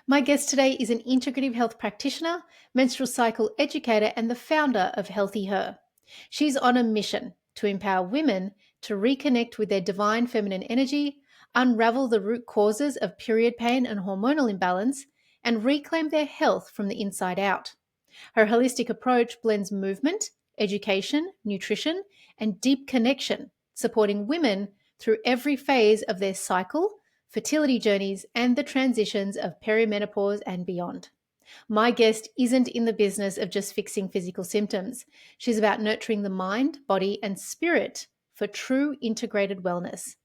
My guest today is an integrative health practitioner, menstrual cycle educator, and the founder of HealthyHer. She's on a mission to empower women to reconnect with their divine feminine energy, unravel the root causes of period pain and hormonal imbalance, and reclaim their health from the inside out. Her holistic approach blends movement, education, nutrition, and deep connection, supporting women through every phase of their cycle, fertility journeys, and the transitions of perimenopause and beyond. My guest isn't in the business of just fixing physical symptoms. She's about nurturing the mind, body, and spirit for true integrated wellness.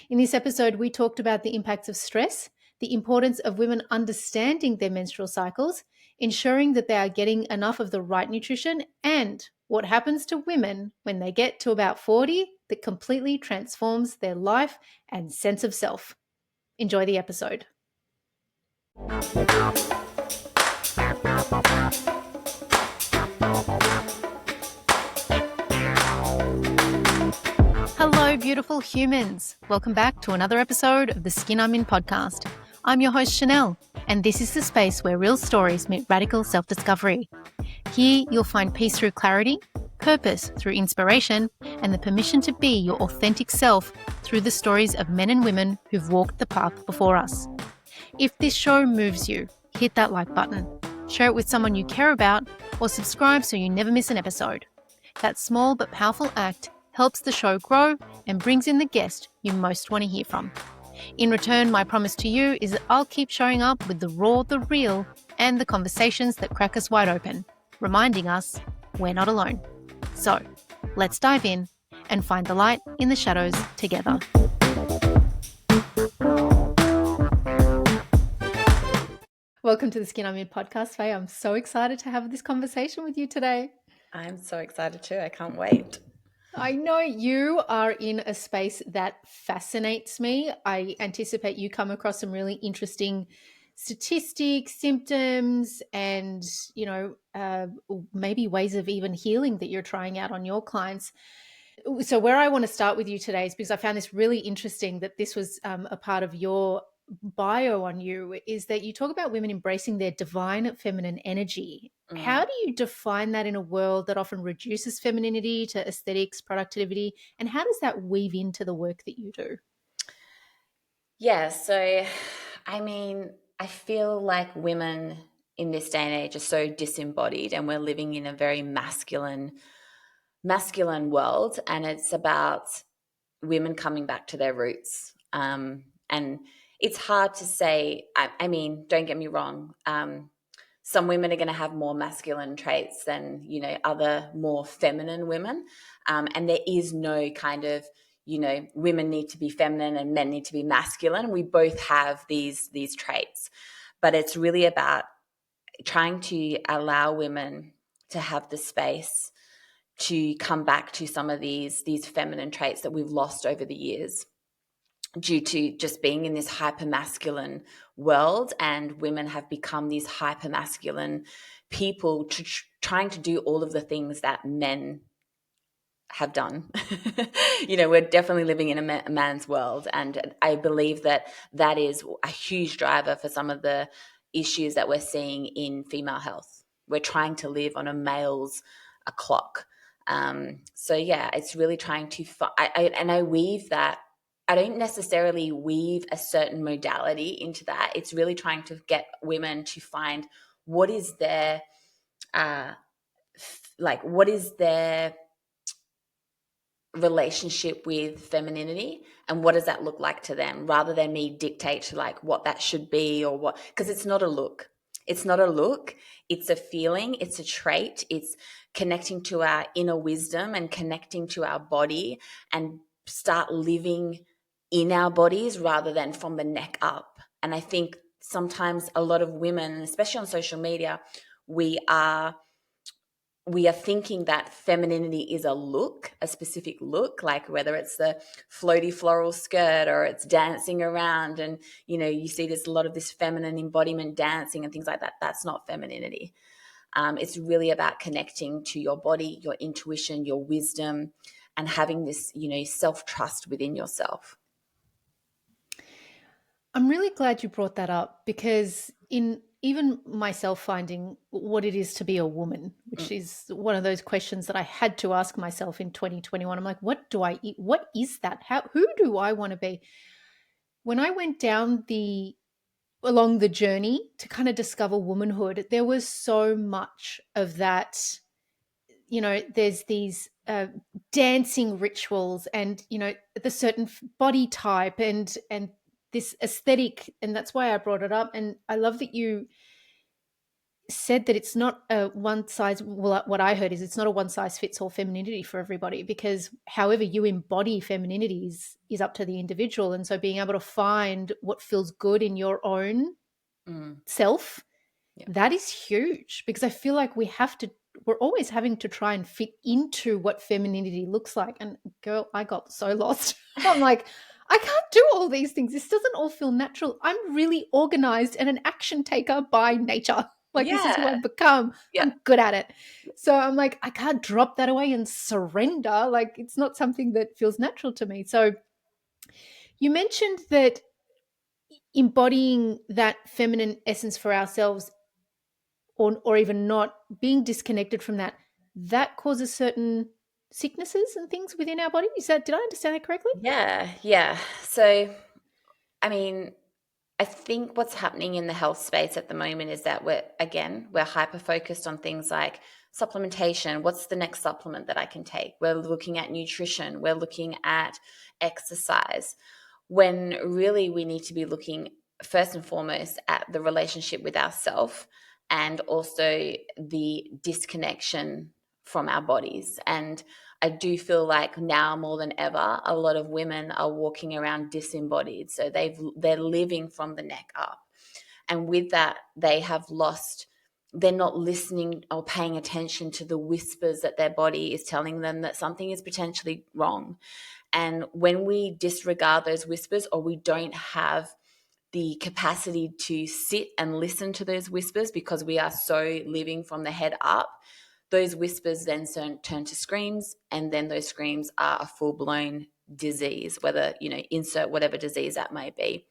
In this episode, we talked about the impacts of stress, the importance of women understanding their menstrual cycles, ensuring that they are getting enough of the right nutrition, and what happens to women when they get to about 40 that completely transforms their life and sense of self. Enjoy the episode. Hello, beautiful humans. Welcome back to another episode of the Skin I'm In podcast. I'm your host, Chanel, and this is the space where real stories meet radical self-discovery. Here, you'll find peace through clarity, purpose through inspiration, and the permission to be your authentic self through the stories of men and women who've walked the path before us. If this show moves you, hit that like button, share it with someone you care about, or subscribe so you never miss an episode. That small but powerful act helps the show grow and brings in the guest you most want to hear from. In return, my promise to you is that I'll keep showing up with the raw, the real, and the conversations that crack us wide open, reminding us we're not alone. So, let's dive in and find the light in the shadows together. Welcome to the Skin I'm In podcast, Faye. I'm so excited to have this conversation with you today. I'm so excited too. I can't wait. I know you are in a space that fascinates me. I anticipate you come across some really interesting statistics, symptoms, and, maybe ways of even healing that you're trying out on your clients. So where I want to start with you today is because I found this really interesting that this was a part of your bio on you, is that you talk about women embracing their divine feminine energy. How do you define that in a world that often reduces femininity to aesthetics, productivity, and how does that weave into the work that you do? Yeah, so I feel like women in this day and age are so disembodied, and we're living in a very masculine world, and it's about women coming back to their roots. And it's hard to say. Don't get me wrong. Some women are going to have more masculine traits than, other more feminine women. And there is no kind of, women need to be feminine and men need to be masculine. We both have these traits, but it's really about trying to allow women to have the space to come back to some of these feminine traits that we've lost over the years due to just being in this hyper-masculine world, and women have become these hyper-masculine people trying to do all of the things that men have done. We're definitely living in a man's world, and I believe that is a huge driver for some of the issues that we're seeing in female health. We're trying to live on a male's clock. It's really trying to I weave that. I don't necessarily weave a certain modality into that. It's really trying to get women to find what is their relationship with femininity, and what does that look like to them, rather than me dictate to what that should be, or what, because it's not a look. It's not a look. It's a feeling. It's a trait. It's connecting to our inner wisdom and connecting to our body and start living in our bodies rather than from the neck up. And I think sometimes a lot of women, especially on social media, we are thinking that femininity is a look, a specific look, like whether it's the floaty floral skirt or it's dancing around, and you see there's a lot of this feminine embodiment dancing and things like that. That's not femininity. It's really about connecting to your body, your intuition, your wisdom, and having this self-trust within yourself. I'm really glad you brought that up because in even myself finding what it is to be a woman, Mm, which is one of those questions that I had to ask myself in 2021. I'm like, what do I eat? What is that? Who do I want to be? When I went down the along the journey to kind of discover womanhood, there was so much of that. There's these dancing rituals and, the certain body type and this aesthetic. And that's why I brought it up. And I love that you said that it's not a one size, well, what I heard is it's not a one size fits all femininity for everybody, because however you embody femininity is up to the individual. And so being able to find what feels good in your own mm, self, yeah. that is huge, because I feel like we're always having to try and fit into what femininity looks like. And girl, I got so lost. I'm like, I can't do all these things. This doesn't all feel natural. I'm really organized and an action taker by nature. Like, this is who Yeah. I've become. Yeah. I'm good at it. So I'm like, I can't drop that away and surrender. Like, it's not something that feels natural to me. So you mentioned that embodying that feminine essence for ourselves, or even not being disconnected from that causes certain sicknesses and things within our body. Did I understand that correctly? Yeah. Yeah. So, I mean, I think what's happening in the health space at the moment is that we're hyper focused on things like supplementation. What's the next supplement that I can take? We're looking at nutrition. We're looking at exercise, when really we need to be looking first and foremost at the relationship with ourself, and also the disconnection from our bodies. And I do feel like now more than ever, a lot of women are walking around disembodied. So they're living from the neck up. And with that, they're not listening or paying attention to the whispers that their body is telling them that something is potentially wrong. And when we disregard those whispers, or we don't have the capacity to sit and listen to those whispers because we are so living from the head up, those whispers then turn to screams, and then those screams are a full-blown disease, whether, insert whatever disease that may be.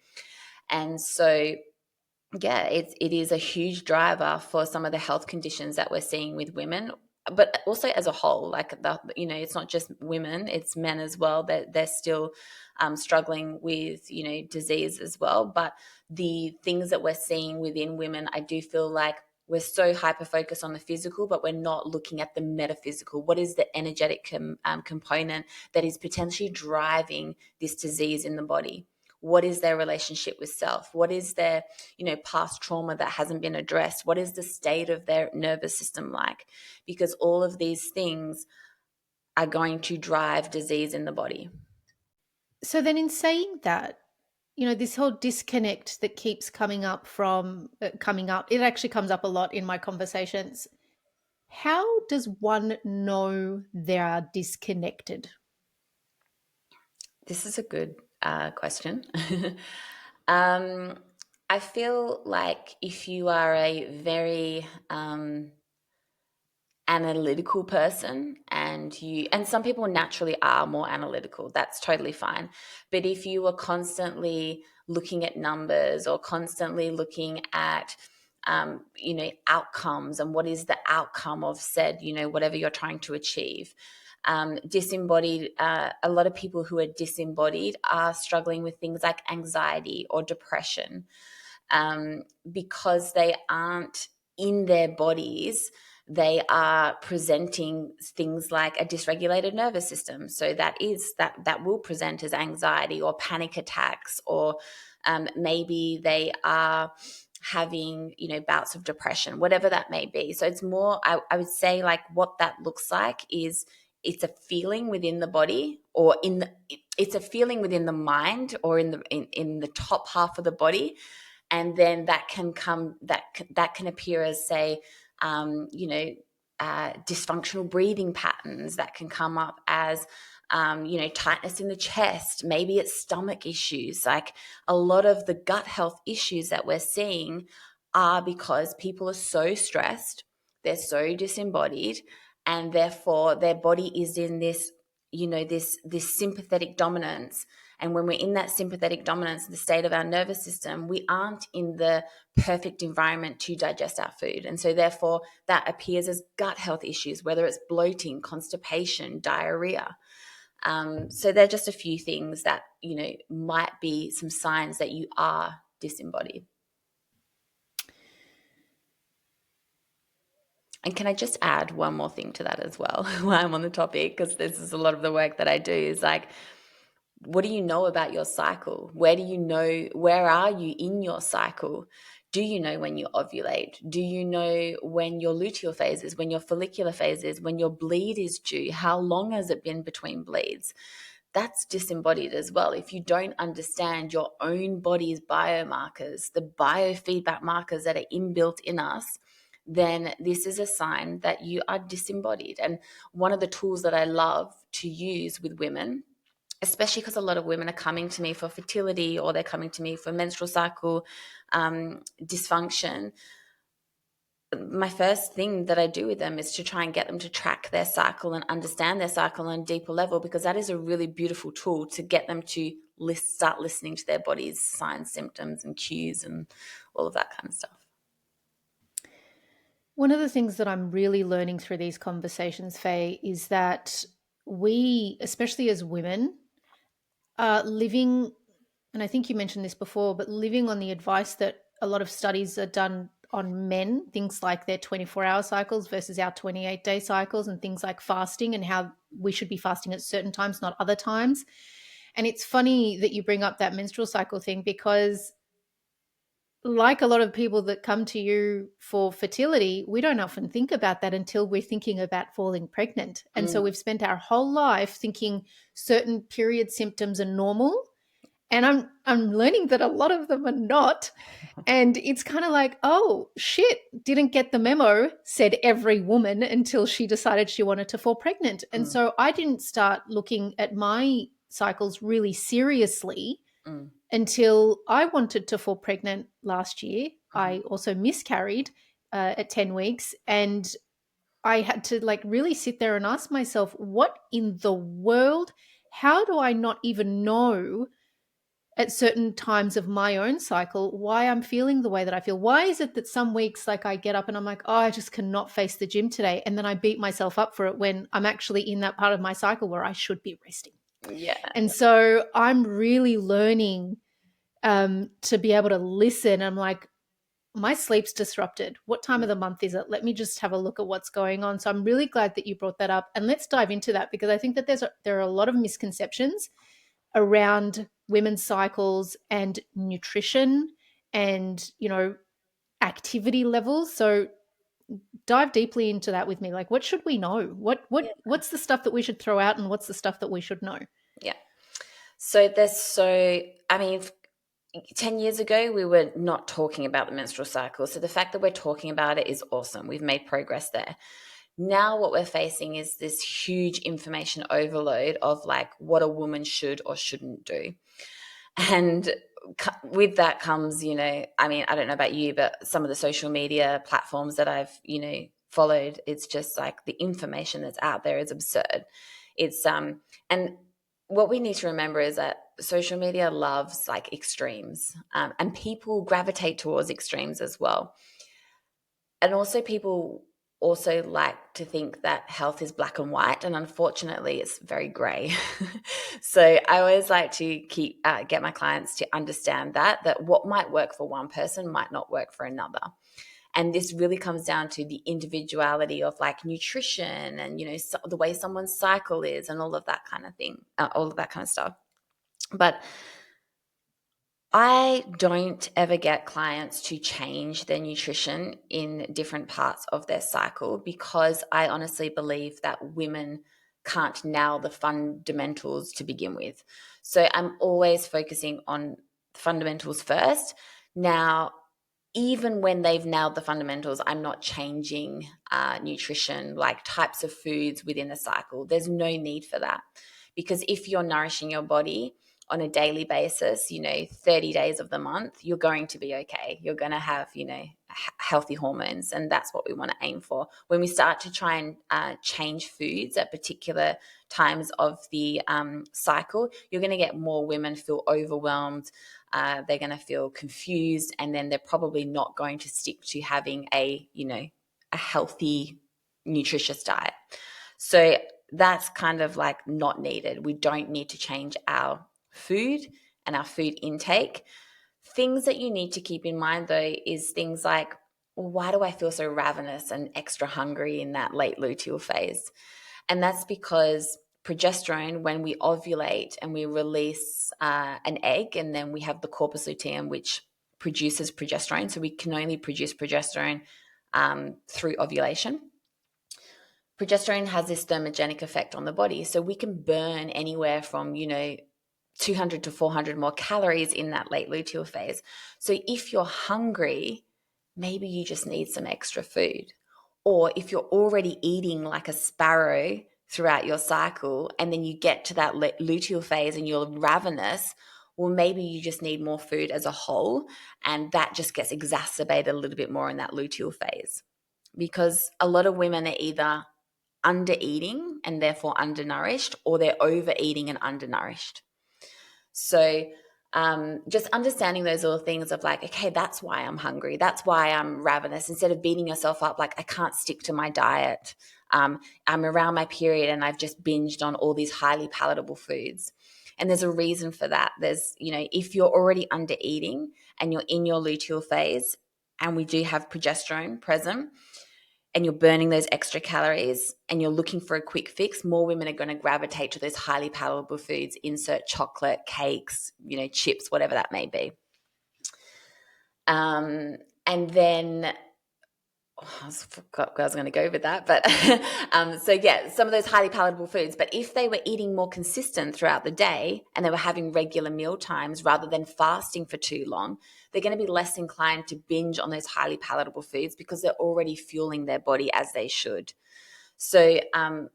And so, yeah, it is a huge driver for some of the health conditions that we're seeing with women, but also as a whole. Like, it's not just women, it's men as well, that they're still struggling with, disease as well. But the things that we're seeing within women, I do feel like we're so hyper focused on the physical, but we're not looking at the metaphysical. What is the energetic component that is potentially driving this disease in the body? What is their relationship with self? What is their, past trauma that hasn't been addressed? What is the state of their nervous system like? Because all of these things are going to drive disease in the body. So then, in saying that, this whole disconnect that keeps coming up, it actually comes up a lot in my conversations. How does one know they are disconnected? This is a good question. um, I feel like if you are a very analytical person, and some people naturally are more analytical, that's totally fine. But if you are constantly looking at numbers, or constantly looking at outcomes, and what is the outcome of said, whatever you're trying to achieve, disembodied, a lot of people who are disembodied are struggling with things like anxiety or depression, because they aren't in their bodies. They are presenting things like a dysregulated nervous system. So that will present as anxiety or panic attacks, or maybe they are having, bouts of depression, whatever that may be. So it's more, I would say, like, what that looks like is, it's a feeling within the body, or it's a feeling within the mind, or in the top half of the body. And then that can appear as, say, dysfunctional breathing patterns, that can come up as tightness in the chest. Maybe it's stomach issues. Like, a lot of the gut health issues that we're seeing are because people are so stressed, they're so disembodied, and therefore their body is in this, this sympathetic dominance, And when we're in that sympathetic dominance, the state of our nervous system, we aren't in the perfect environment to digest our food. And so therefore that appears as gut health issues, whether it's bloating, constipation, diarrhea. So they're just a few things that, might be some signs that you are disembodied. And can I just add one more thing to that as well while I'm on the topic, because this is a lot of the work that I do, is like, what do you know about your cycle? Where are you in your cycle? Do you know when you ovulate? Do you know when your luteal phase is, when your follicular phase is, when your bleed is due? How long has it been between bleeds? That's disembodied as well. If you don't understand your own body's biomarkers, the biofeedback markers that are inbuilt in us, then this is a sign that you are disembodied. And one of the tools that I love to use with women, especially because a lot of women are coming to me for fertility, or they're coming to me for menstrual cycle dysfunction, my first thing that I do with them is to try and get them to track their cycle and understand their cycle on a deeper level, because that is a really beautiful tool to get them to start listening to their body's signs, symptoms, and cues, and all of that kind of stuff. One of the things that I'm really learning through these conversations, Faye, is that we, especially as women, are living, and I think you mentioned this before, but living on the advice that a lot of studies are done on men, things like their 24-hour cycles versus our 28-day cycles, and things like fasting and how we should be fasting at certain times, not other times. And it's funny that you bring up that menstrual cycle thing, because like a lot of people that come to you for fertility, we don't often think about that until we're thinking about falling pregnant. And so we've spent our whole life thinking certain period symptoms are normal. And I'm learning that a lot of them are not. And it's kind of like, oh shit, didn't get the memo, said every woman, until she decided she wanted to fall pregnant. And so I didn't start looking at my cycles really seriously until I wanted to fall pregnant last year. I also miscarried at 10 weeks, and I had to really sit there and ask myself, what in the world? How do I not even know at certain times of my own cycle why I'm feeling the way that I feel? Why is it that some weeks I get up and I'm like, oh, I just cannot face the gym today, and then I beat myself up for it when I'm actually in that part of my cycle where I should be resting? Yeah. And so I'm really learning to be able to listen. I'm like, my sleep's disrupted. What time of the month is it? Let me just have a look at what's going on. So I'm really glad that you brought that up, and let's dive into that, because I think that there are a lot of misconceptions around women's cycles and nutrition and activity levels. So dive deeply into that with me. Like, what should we know? What's the stuff that we should throw out, and what's the stuff that we should know? Yeah. So 10 years ago, we were not talking about the menstrual cycle. So the fact that we're talking about it is awesome. We've made progress there. Now what we're facing is this huge information overload of what a woman should or shouldn't do. And with that comes, I don't know about you, but some of the social media platforms that I've, followed, it's just the information that's out there is absurd. It's and what we need to remember is that social media loves extremes, and people gravitate towards extremes as well. And also people also like to think that health is black and white, and unfortunately it's very gray. So I always like to get my clients to understand that what might work for one person might not work for another. And this really comes down to the individuality of nutrition and, the way someone's cycle is and all of that kind of thing, all of that kind of stuff. But I don't ever get clients to change their nutrition in different parts of their cycle, because I honestly believe that women can't nail the fundamentals to begin with. So I'm always focusing on fundamentals first. Now, even when they've nailed the fundamentals, I'm not changing nutrition, types of foods within the cycle. There's no need for that, because if you're nourishing your body on a daily basis, 30 days of the month, you're going to be okay. You're going to have, healthy hormones, and that's what we want to aim for. When we start to try and change foods at particular times of the cycle, you're going to get more women feel overwhelmed. They're going to feel confused, and then they're probably not going to stick to having a healthy, nutritious diet. So that's kind of like not needed. We don't need to change our food and our food intake. Things that you need to keep in mind, though, is things like, well, why do I feel so ravenous and extra hungry in that late luteal phase? And that's because progesterone, when we ovulate and we release an egg, and then we have the corpus luteum, which produces progesterone. So we can only produce progesterone through ovulation. Progesterone has this thermogenic effect on the body. So we can burn anywhere from, 200 to 400 more calories in that late luteal phase. So if you're hungry, maybe you just need some extra food. Or if you're already eating like a sparrow throughout your cycle, and then you get to that luteal phase and you're ravenous, well, maybe you just need more food as a whole, and that just gets exacerbated a little bit more in that luteal phase. Because a lot of women are either under eating and therefore undernourished, or they're overeating and undernourished. So just understanding those little things of like, okay, that's why I'm hungry. That's why I'm ravenous. Instead of beating yourself up like, I can't stick to my diet. I'm around my period and I've just binged on all these highly palatable foods. And there's a reason for that. There's, if you're already under eating and you're in your luteal phase, and we do have progesterone present, and you're burning those extra calories and you're looking for a quick fix, more women are going to gravitate to those highly palatable foods, insert chocolate, cakes, chips, whatever that may be. And then I forgot where I was going to go with that, but some of those highly palatable foods. But if they were eating more consistent throughout the day and they were having regular meal times rather than fasting for too long, they're going to be less inclined to binge on those highly palatable foods because they're already fueling their body as they should. So,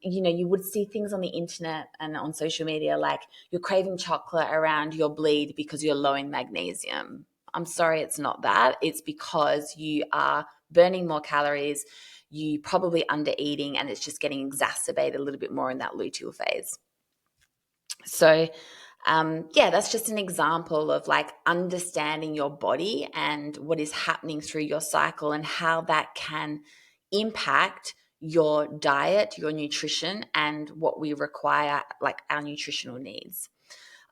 you would see things on the internet and on social media like you're craving chocolate around your bleed because you're low in magnesium. I'm sorry, it's not that. It's because you are burning more calories, you probably under eating, and it's just getting exacerbated a little bit more in that luteal phase. So, that's just an example of like understanding your body and what is happening through your cycle and how that can impact your diet, your nutrition, and what we require, like our nutritional needs.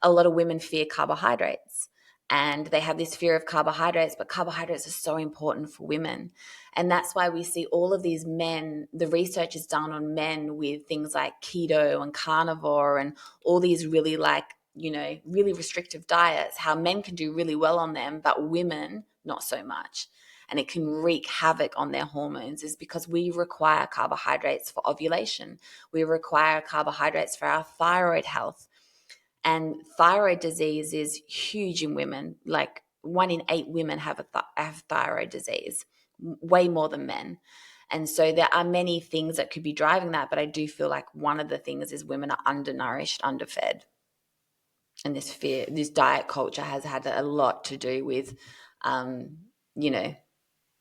A lot of women fear carbohydrates. And they have this fear of carbohydrates, but carbohydrates are so important for women. And that's why we see all of these men, the research is done on men with things like keto and carnivore and all these really really restrictive diets, how men can do really well on them, but women not so much. And it can wreak havoc on their hormones is because we require carbohydrates for ovulation. We require carbohydrates for our thyroid health. And thyroid disease is huge in women. Like 1 in 8 women have thyroid disease, way more than men. And so there are many things that could be driving that, but I do feel like one of the things is women are undernourished, underfed. And this diet culture has had a lot to do with,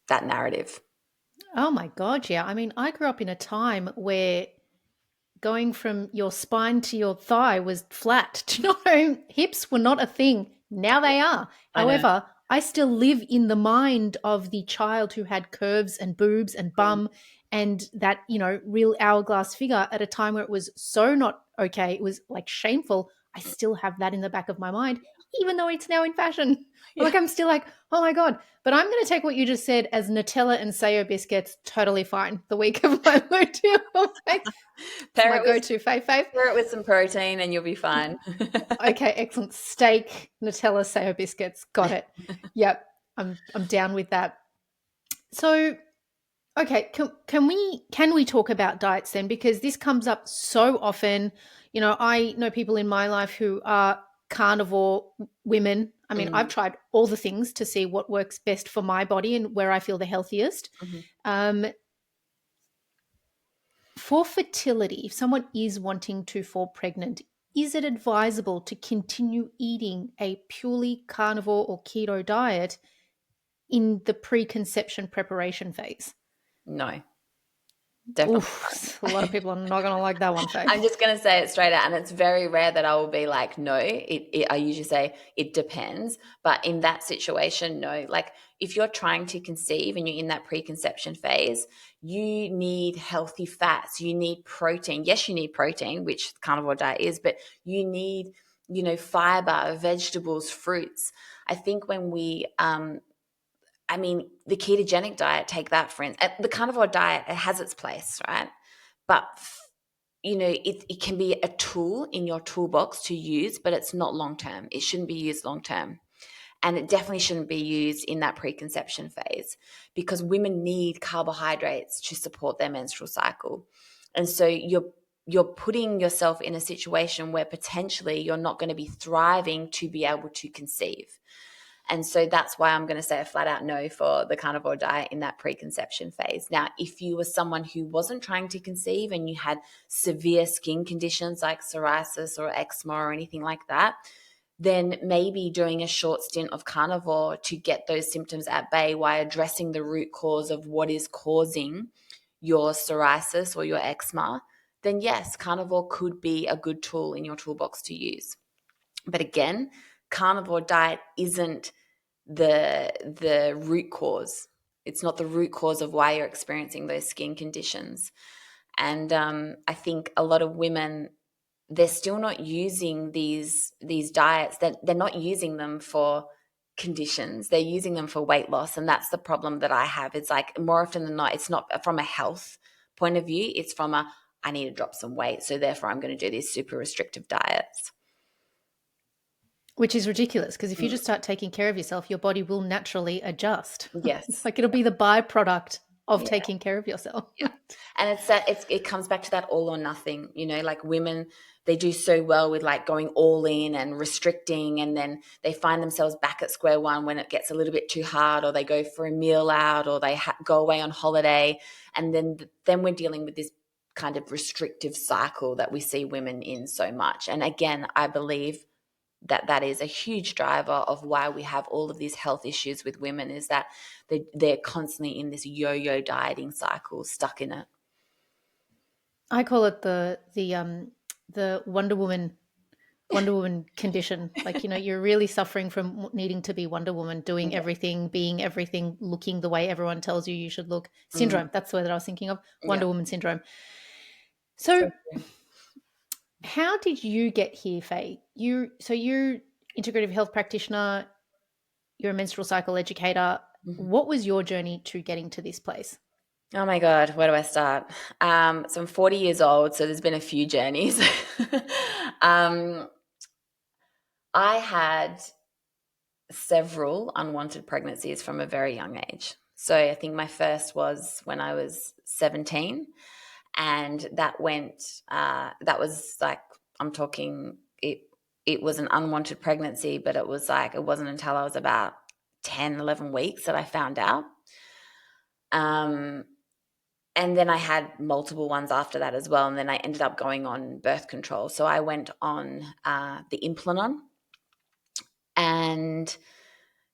that narrative. Oh my God, yeah. I mean, I grew up in a time where going from your spine to your thigh was flat. Do you know, hips were not a thing. Now they are. I know. However, I still live in the mind of the child who had curves and boobs and bum and that, real hourglass figure at a time where it was so not okay. It was like shameful. I still have that in the back of my mind, even though it's now in fashion. Yeah. I'm still like, oh my God. But I'm going to take what you just said as Nutella and Sayo biscuits, totally fine. The week of my luteal phase. It's my go-to, Faye. Pair it with some protein and you'll be fine. Okay, excellent. Steak, Nutella, Sayo biscuits. Got it. Yep, I'm down with that. So, okay, can we talk about diets then? Because this comes up so often. I know people in my life who are carnivore women. I mean, I've tried all the things to see what works best for my body and where I feel the healthiest. For fertility, if someone is wanting to fall pregnant, is it advisable to continue eating a purely carnivore or keto diet in the preconception preparation phase? No, definitely Oof, a lot of people are not going to like that one, Faye. I'm just going to say it straight out, and it's very rare that I will be like, no. I usually say it depends, but in that situation, no. Like if you're trying to conceive and you're in that preconception phase, you need healthy fats, you need protein. Yes, you need protein, which carnivore diet is, but you need, fiber, vegetables, fruits. I think when we the ketogenic diet, take that for instance. The carnivore diet, it has its place, right? But it can be a tool in your toolbox to use, but it's not long term. It shouldn't be used long term. And it definitely shouldn't be used in that preconception phase, because women need carbohydrates to support their menstrual cycle. And so you're putting yourself in a situation where potentially you're not going to be thriving to be able to conceive. And so that's why I'm going to say a flat out no for the carnivore diet in that preconception phase. Now, if you were someone who wasn't trying to conceive and you had severe skin conditions like psoriasis or eczema or anything like that, then maybe doing a short stint of carnivore to get those symptoms at bay while addressing the root cause of what is causing your psoriasis or your eczema, then yes, carnivore could be a good tool in your toolbox to use. But again, carnivore diet isn't the root cause. It's not the root cause of why you're experiencing those skin conditions. And I think a lot of women, they're still not using these diets. They're not using them for conditions. They're using them for weight loss. And that's the problem that I have. It's like more often than not, it's not from a health point of view. It's from I need to drop some weight, so therefore I'm going to do these super restrictive diets. Which is ridiculous, because if you just start taking care of yourself, your body will naturally adjust. Yes. Like it'll be the byproduct of taking care of yourself. Yeah. And it comes back to that all or nothing, like women, they do so well with like going all in and restricting, and then they find themselves back at square one when it gets a little bit too hard, or they go for a meal out, or they go away on holiday. And then we're dealing with this kind of restrictive cycle that we see women in so much. And again, I believe that is a huge driver of why we have all of these health issues with women, is that they're constantly in this yo-yo dieting cycle, stuck in it. I call it the Wonder Woman condition. Like, you're really suffering from needing to be Wonder Woman, doing everything, being everything, looking the way everyone tells you should look. Syndrome. That's the word that I was thinking of. Wonder Woman syndrome. So how did you get here, Faye? You're integrative health practitioner, you're a menstrual cycle educator. What was your journey to getting to this place? Oh my God, where do I start? So I'm 40 years old, so there's been a few journeys. I had several unwanted pregnancies from a very young age. So I think my first was when I was 17, and that was like, I'm talking, it was an unwanted pregnancy, but it wasn't until I was about 10, 11 weeks that I found out. And then I had multiple ones after that as well. And then I ended up going on birth control. So I went on the Implanon. And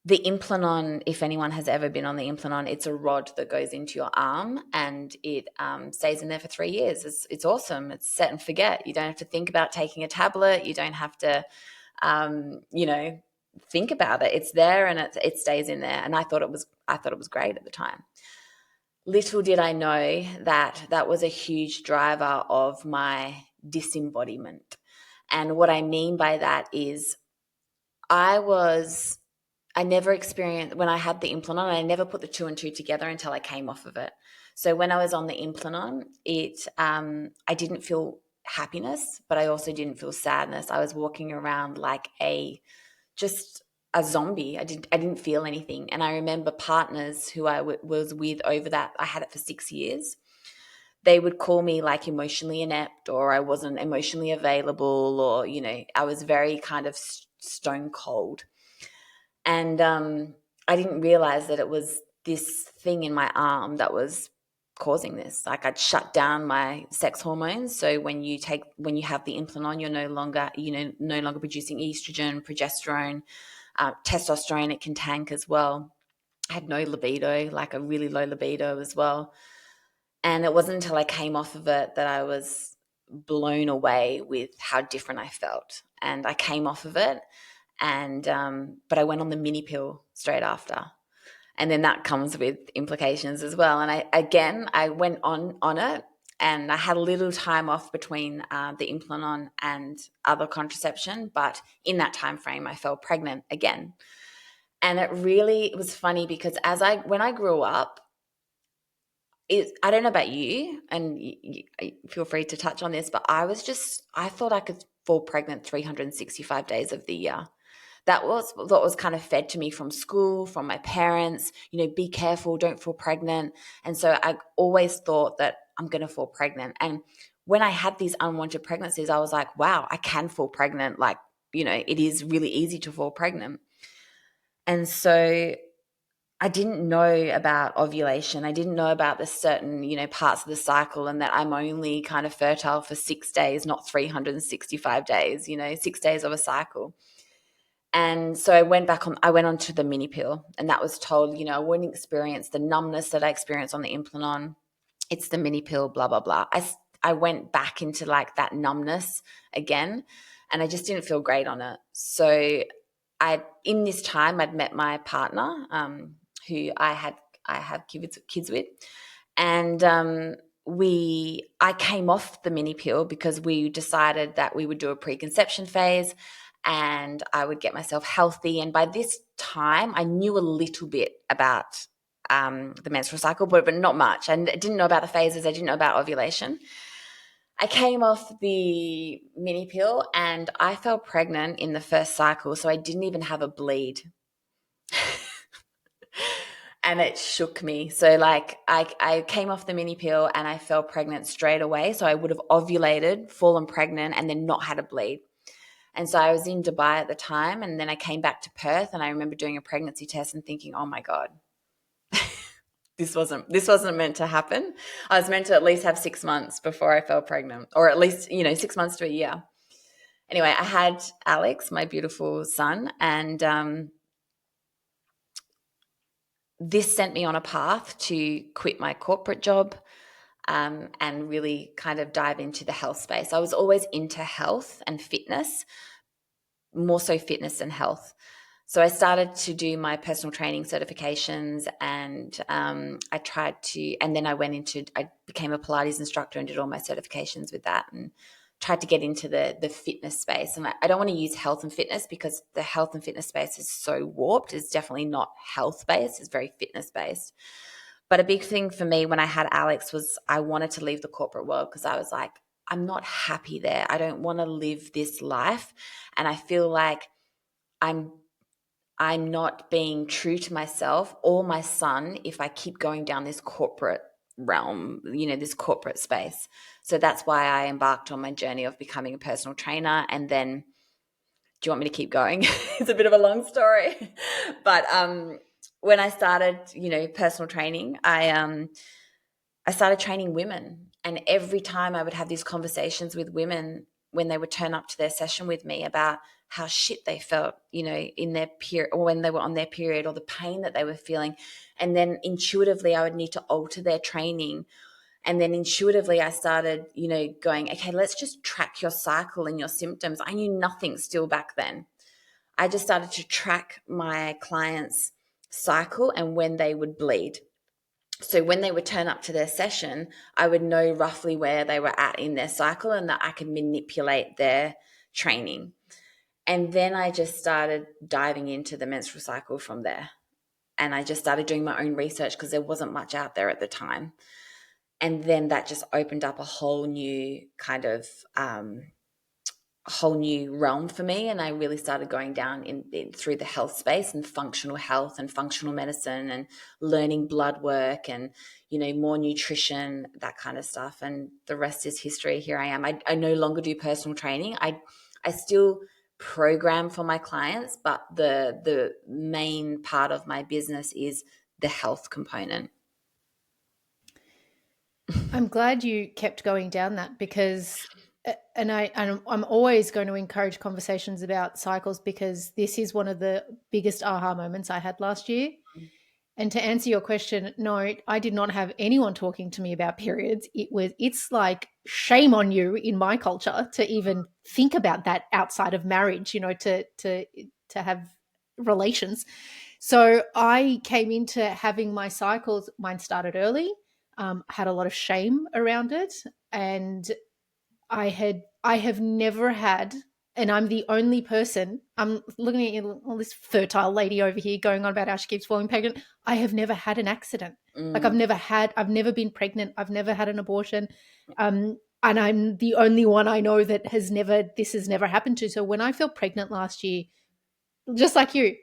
the Implanon, if anyone has ever been on the Implanon, it's a rod that goes into your arm, and it stays in there for 3 years. It's awesome. It's set and forget. You don't have to think about taking a tablet. You don't have to, think about it. It's there and it stays in there. And I thought it was great at the time. Little did I know that was a huge driver of my disembodiment. And what I mean by that is I never experienced, when I had the Implanon, I never put the two and two together until I came off of it. So when I was on the Implanon, I didn't feel happiness, but I also didn't feel sadness. I was walking around like just a zombie. I didn't feel anything. And I remember partners who I was with over that, I had it for 6 years. They would call me like emotionally inept, or I wasn't emotionally available, or, I was very kind of stone cold. And I didn't realize that it was this thing in my arm that was causing this. Like I'd shut down my sex hormones. So when you have the Implanon, you're no longer producing estrogen, progesterone, testosterone. It can tank as well. had no libido, like a really low libido as well. And it wasn't until I came off of it that I was blown away with how different I felt. And I came off of it, and but I went on the mini pill straight after, and then that comes with implications as well. And I went on it, and I had a little time off between the implant and other contraception, but in that time frame, I fell pregnant again. And it was funny because when I grew up, I don't know about you, and feel free to touch on this, but I thought I could fall pregnant 365 days of the year. That was what was kind of fed to me from school, from my parents, be careful, don't fall pregnant. And so I always thought that I'm going to fall pregnant. And when I had these unwanted pregnancies, I was like, wow, I can fall pregnant. Like, it is really easy to fall pregnant. And so I didn't know about ovulation. I didn't know about the certain, parts of the cycle, and that I'm only kind of fertile for 6 days, not 365 days, 6 days of a cycle. And so I went on to the mini pill, and that was told, I wouldn't experience the numbness that I experienced on the implant. It's the mini pill, blah, blah, blah. I went back into like that numbness again, and I just didn't feel great on it. So in this time, I'd met my partner, who I have kids with, and I came off the mini pill because we decided that we would do a preconception phase, and I would get myself healthy. And by this time, I knew a little bit about the menstrual cycle, but not much. I didn't know about the phases. I didn't know about ovulation. I came off the mini pill, and I fell pregnant in the first cycle, so I didn't even have a bleed. And it shook me. So like I came off the mini pill and I fell pregnant straight away. So I would have ovulated, fallen pregnant, and then not had a bleed. And so I was in Dubai at the time, and then I came back to Perth, and I remember doing a pregnancy test and thinking, oh my God, this wasn't meant to happen. I was meant to at least have 6 months before I fell pregnant, or at least, 6 months to a year. Anyway, I had Alex, my beautiful son, and this sent me on a path to quit my corporate job, and really kind of dive into the health space. I was always into health and fitness, more so fitness than health. So I started to do my personal training certifications, and and then I became a Pilates instructor and did all my certifications with that, and tried to get into the fitness space. And I don't want to use health and fitness because the health and fitness space is so warped. It's definitely not health based. It's very fitness based. But a big thing for me when I had Alex was I wanted to leave the corporate world because I was like, I'm not happy there. I don't want to live this life. And I feel like I'm not being true to myself or my son if I keep going down this corporate realm, this corporate space. So that's why I embarked on my journey of becoming a personal trainer. And then, do you want me to keep going? It's a bit of a long story. But when I started, personal training, I started training women. And every time I would have these conversations with women when they would turn up to their session with me about how shit they felt, in their period, or when they were on their period, or the pain that they were feeling. And then intuitively, I would need to alter their training. And then intuitively, I started, going, okay, let's just track your cycle and your symptoms. I knew nothing still back then. I just started to track my clients' cycle and when they would bleed. So when they would turn up to their session, I would know roughly where they were at in their cycle, and that I could manipulate their training. And then I just started diving into the menstrual cycle from there. And I just started doing my own research because there wasn't much out there at the time. And then that just opened up a whole new kind of a whole new realm for me, and I really started going down through the health space and functional health and functional medicine and learning blood work and more nutrition, that kind of stuff. And the rest is history. Here I am. I no longer do personal training. I still program for my clients, but the main part of my business is the health component. I'm glad you kept going down that because and I'm always going to encourage conversations about cycles because this is one of the biggest aha moments I had last year. And to answer your question, no, I did not have anyone talking to me about periods. It's like shame on you in my culture to even think about that outside of marriage, to have relations. So I came into having my cycles. Mine started early. Had a lot of shame around it, and I have never had, and I'm the only person. I'm looking at you, all this fertile lady over here going on about how she keeps falling pregnant. I have never had an accident. Like Mm, I've never been pregnant. I've never had an abortion. And I'm the only one I know that this has never happened to. So when I felt pregnant last year, just like you,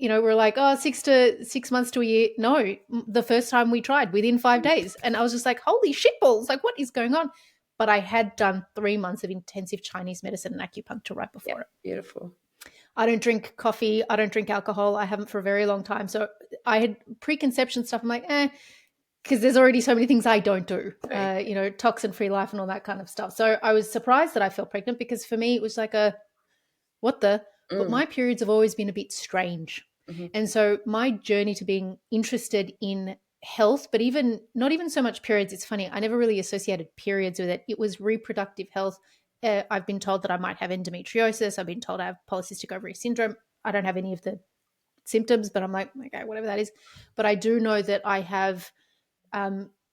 we're like, oh, 6 months to a year. No, the first time we tried within 5 days. And I was just like, holy shitballs, like what is going on? But I had done 3 months of intensive Chinese medicine and acupuncture right yeah, before it. beautiful. I don't drink coffee. I don't drink alcohol. I haven't for a very long time. So I had preconception stuff. I'm like, because there's already so many things I don't do, Right. toxin-free life and all that kind of stuff. So I was surprised that I felt pregnant because for me, it was like what the, but Mm, my periods have always been a bit strange. mhm, And so my journey to being interested in health, but even not even so much periods, it's funny, I never really associated periods with it. It was reproductive health. I've been told that I might have endometriosis. I've been told I have polycystic ovary syndrome. I don't have any of the symptoms, but I'm like, okay, whatever that is. But I do know that I have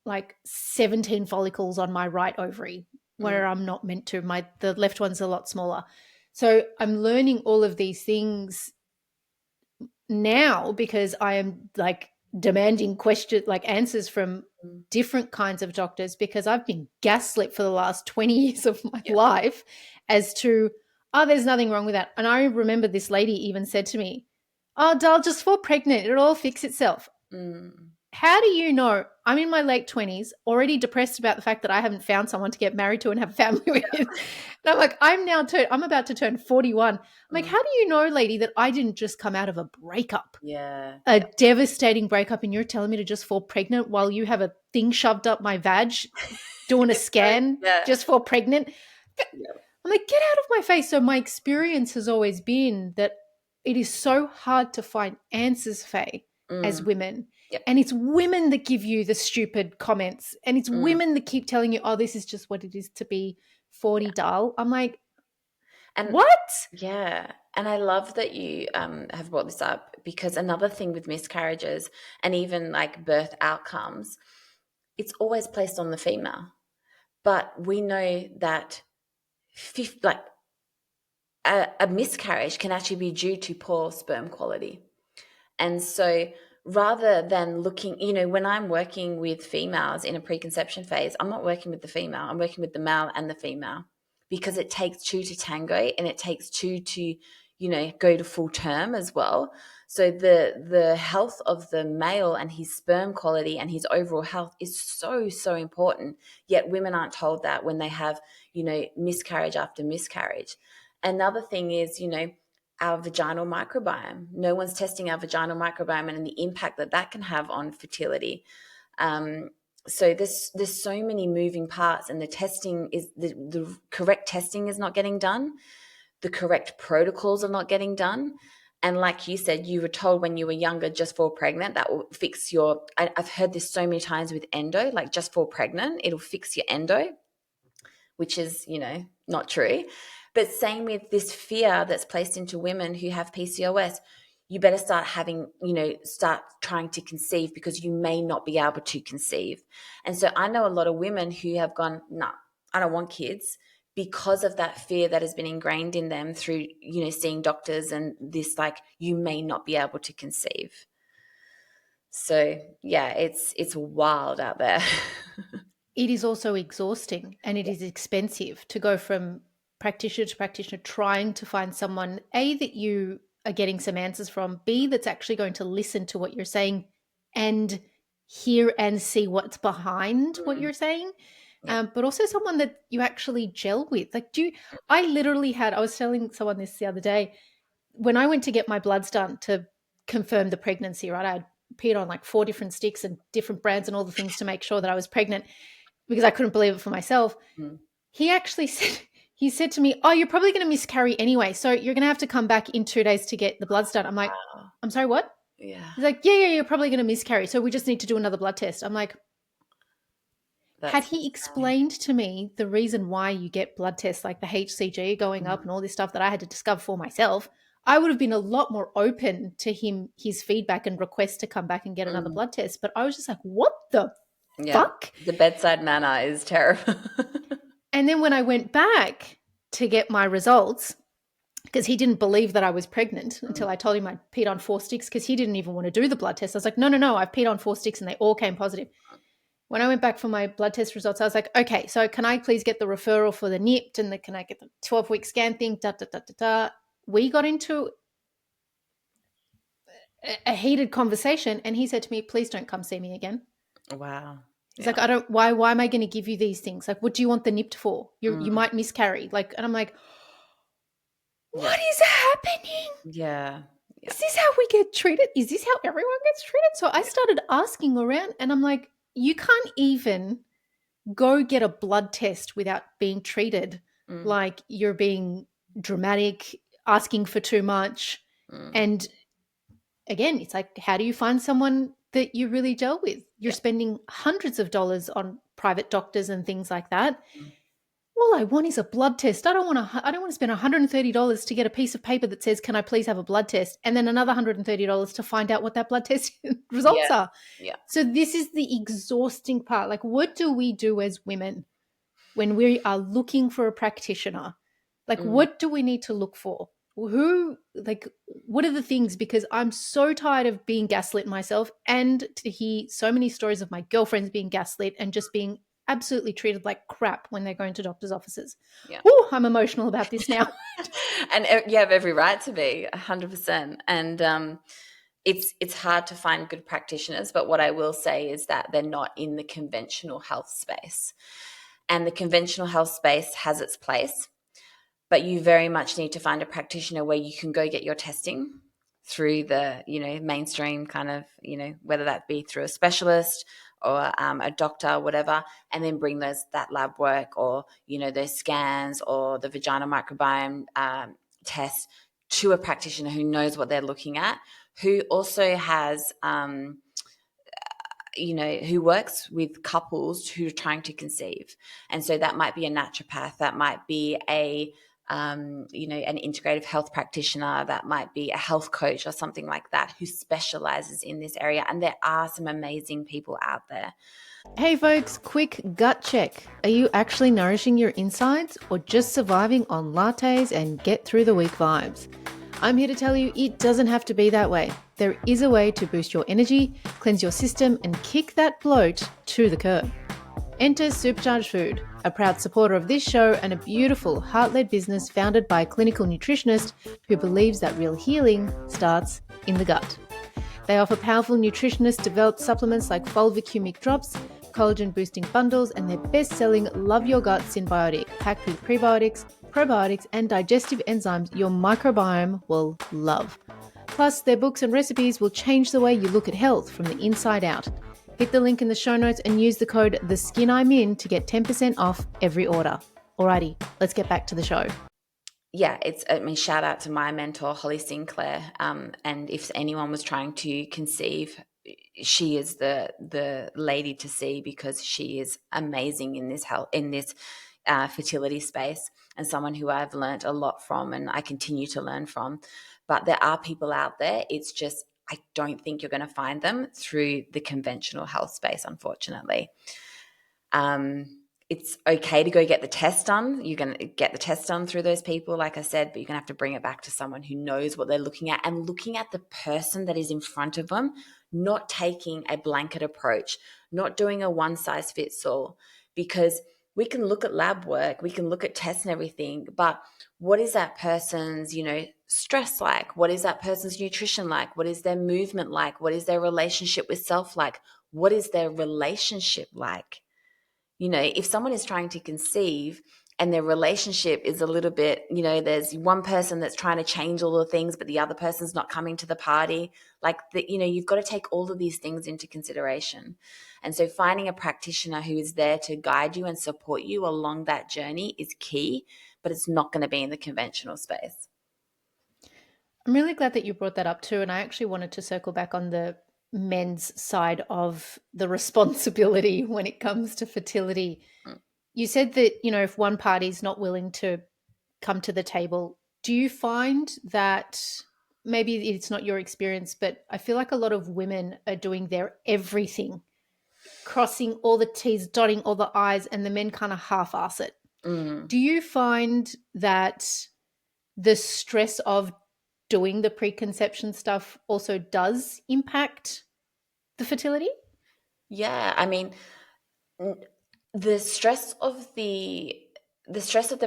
like 17 follicles on my right ovary mm, where I'm not meant to. The left one's a lot smaller. So I'm learning all of these things now because I am like demanding answers from mm. different kinds of doctors because I've been gaslit for the last 20 years of my Yeah. life as to, oh, there's nothing wrong with that. And I remember this lady even said to me, oh, doll, just fall pregnant. It'll all fix itself. Mm. How do you know? I'm in my late 20s, already depressed about the fact that I haven't found someone to get married to and have a family with. And I'm like, I'm about to turn 41. I'm like, Mm. how do you know, lady, that I didn't just come out of a breakup, Yeah. a devastating breakup, and you're telling me to just fall pregnant while you have a thing shoved up my vag, doing a scan, Yeah. just fall pregnant? Yeah. I'm like, get out of my face. So my experience has always been that it is so hard to find answers, Faye, as Mm. women. Yep. And it's women that give you the stupid comments. And it's Mm. women that keep telling you, oh, this is just what it is to be 40, Yeah. doll. I'm like, And what? yeah, and I love that you have brought this up because another thing with miscarriages and even like birth outcomes, it's always placed on the female. But we know that like a miscarriage can actually be due to poor sperm quality. And so rather than looking, when I'm working with females in a preconception phase, I'm not working with the female, I'm working with the male and the female because it takes two to tango and it takes two to, go to full term as well. So the health of the male and his sperm quality and his overall health is so, so important. Yet women aren't told that when they have, miscarriage after miscarriage. Another thing is, our vaginal microbiome. No one's testing our vaginal microbiome and the impact that that can have on fertility. So there's so many moving parts, and the testing is the correct testing is not getting done. The correct protocols are not getting done. And like you said, you were told when you were younger, just fall pregnant, that will fix I've heard this so many times with endo, like just fall pregnant, it'll fix your endo, which is, not true. But same with this fear that's placed into women who have PCOS. You better start trying to conceive because you may not be able to conceive. And so I know a lot of women who have gone, no, I don't want kids because of that fear that has been ingrained in them through, seeing doctors and this, like, you may not be able to conceive. So yeah, it's wild out there. It is also exhausting and it is expensive to go from practitioner to practitioner trying to find someone, A, that you are getting some answers from, B, that's actually going to listen to what you're saying and hear and see what's behind what Mm, you're saying. yeah. But also someone that you actually gel with. Like, I was telling someone this the other day, when I went to get my bloods done to confirm the pregnancy, right? I had peed on like 4 different sticks and different brands and all the things to make sure that I was pregnant because I couldn't believe it for myself. Mm. He actually said to me, "Oh, you're probably going to miscarry anyway, so you're going to have to come back in 2 days to get the bloods done." I'm like, Wow. "I'm sorry, what?" Yeah. He's like, yeah, you're probably going to miscarry. So we just need to do another blood test. I'm like, had That's he insane. explained to me the reason why you get blood tests like the HCG going up Mm, and all this stuff that I had to discover for myself, I would have been a lot more open to his feedback and request to come back and get another mm. blood test. But I was just like, what the Yeah. fuck? The bedside manner is terrible. And then when I went back to get my results, because he didn't believe that I was pregnant Mm, until I told him I'd peed on 4 sticks, because he didn't even want to do the blood test. I was like, no, I've peed on 4 sticks and they all came positive. When I went back for my blood test results, I was like, okay, so can I please get the referral for the NIPT and can I get the 12-week scan thing? Da, da, da, da, da. We got into a heated conversation and he said to me, please don't come see me again. wow. He's Yeah. like, why am I going to give you these things? Like, what do you want the NIPT for? You Mm, might miscarry. Like, and I'm like, yeah. what is happening? Yeah. Yeah. Is this how we get treated? Is this how everyone gets treated? So I started asking around and I'm like, you can't even go get a blood test without being treated Mm, like you're being dramatic, asking for too much. mm. And again, it's like, how do you find someone that you really gel with? You're Yeah. spending hundreds of dollars on private doctors and things like that. Mm. All I want is a blood test. I don't want to spend $130 to get a piece of paper that says, "Can I please have a blood test?" and then another $130 to find out what that blood test Yeah. results are. Yeah. So this is the exhausting part. Like, what do we do as women when we are looking for a practitioner? Like, Mm. what do we need to look for? What are the things? Because I'm so tired of being gaslit myself and to hear so many stories of my girlfriends being gaslit and just being absolutely treated like crap when they're going to doctors' offices. Yeah. Oh, I'm emotional about this now. And you have every right to be 100%. And it's hard to find good practitioners, but what I will say is that they're not in the conventional health space. And the conventional health space has its place, but you very much need to find a practitioner where you can go get your testing through the mainstream kind of, whether that be through a specialist or a doctor, whatever, and then bring that lab work or those scans or the vagina microbiome test to a practitioner who knows what they're looking at, who also has who works with couples who are trying to conceive. And so that might be a naturopath, that might be an integrative health practitioner, that might be a health coach or something like that who specializes in this area. And there are some amazing people out there. Hey folks, quick gut check. Are you actually nourishing your insides or just surviving on lattes and get through the week vibes? I'm here to tell you it doesn't have to be that way. There is a way to boost your energy, cleanse your system, and kick that bloat to the curb. Enter Supercharged Food, a proud supporter of this show and a beautiful heart-led business founded by a clinical nutritionist who believes that real healing starts in the gut. They offer powerful nutritionist-developed supplements like fulvicumic drops, collagen-boosting bundles, and their best-selling Love Your Gut Synbiotic, packed with prebiotics, probiotics, and digestive enzymes your microbiome will love. Plus, their books and recipes will change the way you look at health from the inside out. Hit the link in the show notes and use the code TheSkinI'mIn to get 10% off every order. Alrighty, let's get back to the show. Yeah, shout out to my mentor, Holly Sinclair. And if anyone was trying to conceive, she is the lady to see, because she is amazing in this fertility space, and someone who I've learned a lot from and I continue to learn from. But there are people out there. It's just, I don't think you're going to find them through the conventional health space, unfortunately. It's okay to go get the test done. You're going to get the test done through those people, like I said, but you're going to have to bring it back to someone who knows what they're looking at and looking at the person that is in front of them, not taking a blanket approach, not doing a one size fits all, because we can look at lab work, we can look at tests and everything, but what is that person's, stress like? What is that person's nutrition like? What is their movement like? What is their relationship with self like? What is their relationship like? If someone is trying to conceive and their relationship is a little bit, there's one person that's trying to change all the things, but the other person's not coming to the party, you've got to take all of these things into consideration. And so finding a practitioner who is there to guide you and support you along that journey is key, but it's not going to be in the conventional space. I'm really glad that you brought that up too. And I actually wanted to circle back on the men's side of the responsibility when it comes to fertility. Mm. You said that, if one party's not willing to come to the table, do you find that maybe it's not your experience, but I feel like a lot of women are doing their everything, crossing all the T's, dotting all the I's, and the men kind of half ass it? Mm. Do you find that the stress of doing the preconception stuff also does impact the fertility? Yeah, I mean, n- the stress of the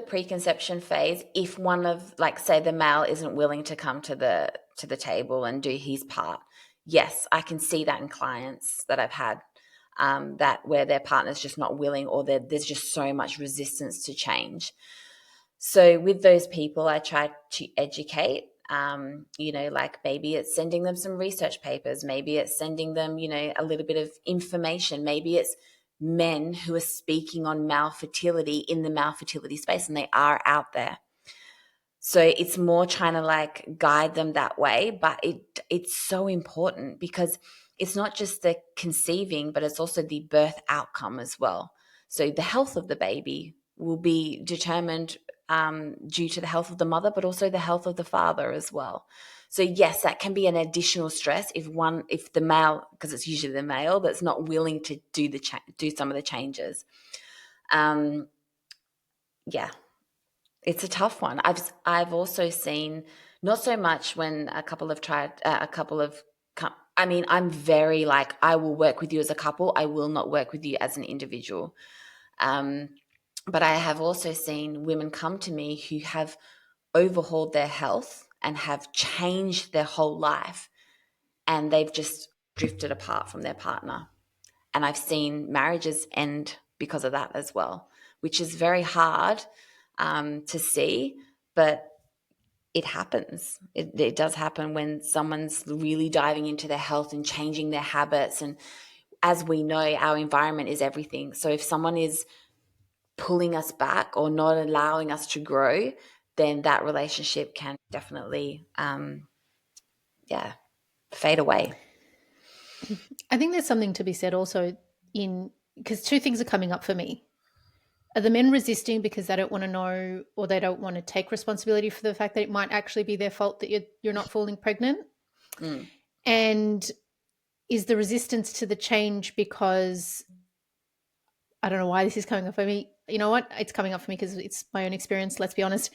preconception phase, if one of, like, say, the male isn't willing to come to the table and do his part, yes, I can see that in clients that I've had, that where their partner's just not willing, or there's just so much resistance to change. So with those people, I try to educate. Like, maybe it's sending them some research papers, maybe it's sending them, a little bit of information, maybe it's men who are speaking on male fertility in the male fertility space, and they are out there. So it's more trying to, like, guide them that way, but it's so important, because it's not just the conceiving, but it's also the birth outcome as well. So the health of the baby will be determined, due to the health of the mother, but also the health of the father as well. So yes, that can be an additional stress if the male, because it's usually the male that's not willing to do some of the changes. Um, yeah, it's a tough one. I've also seen, not so much when a couple have tried, I mean, I'm very, like, I will work with you as a couple. I will not work with you as an individual. Um, but I have also seen women come to me who have overhauled their health and have changed their whole life, and they've just drifted apart from their partner. And I've seen marriages end because of that as well, which is very hard, to see, but it happens. It does happen when someone's really diving into their health and changing their habits. And as we know, our environment is everything. So if someone is pulling us back or not allowing us to grow, then that relationship can definitely, yeah, fade away. I think there's something to be said also in because two things are coming up for me. Are the men resisting because they don't want to know or they don't want to take responsibility for the fact that it might actually be their fault that you're not falling pregnant? Mm. And is the resistance to the change because I don't know why this is coming up for me. You know what? It's coming up for me because it's my own experience. Let's be honest.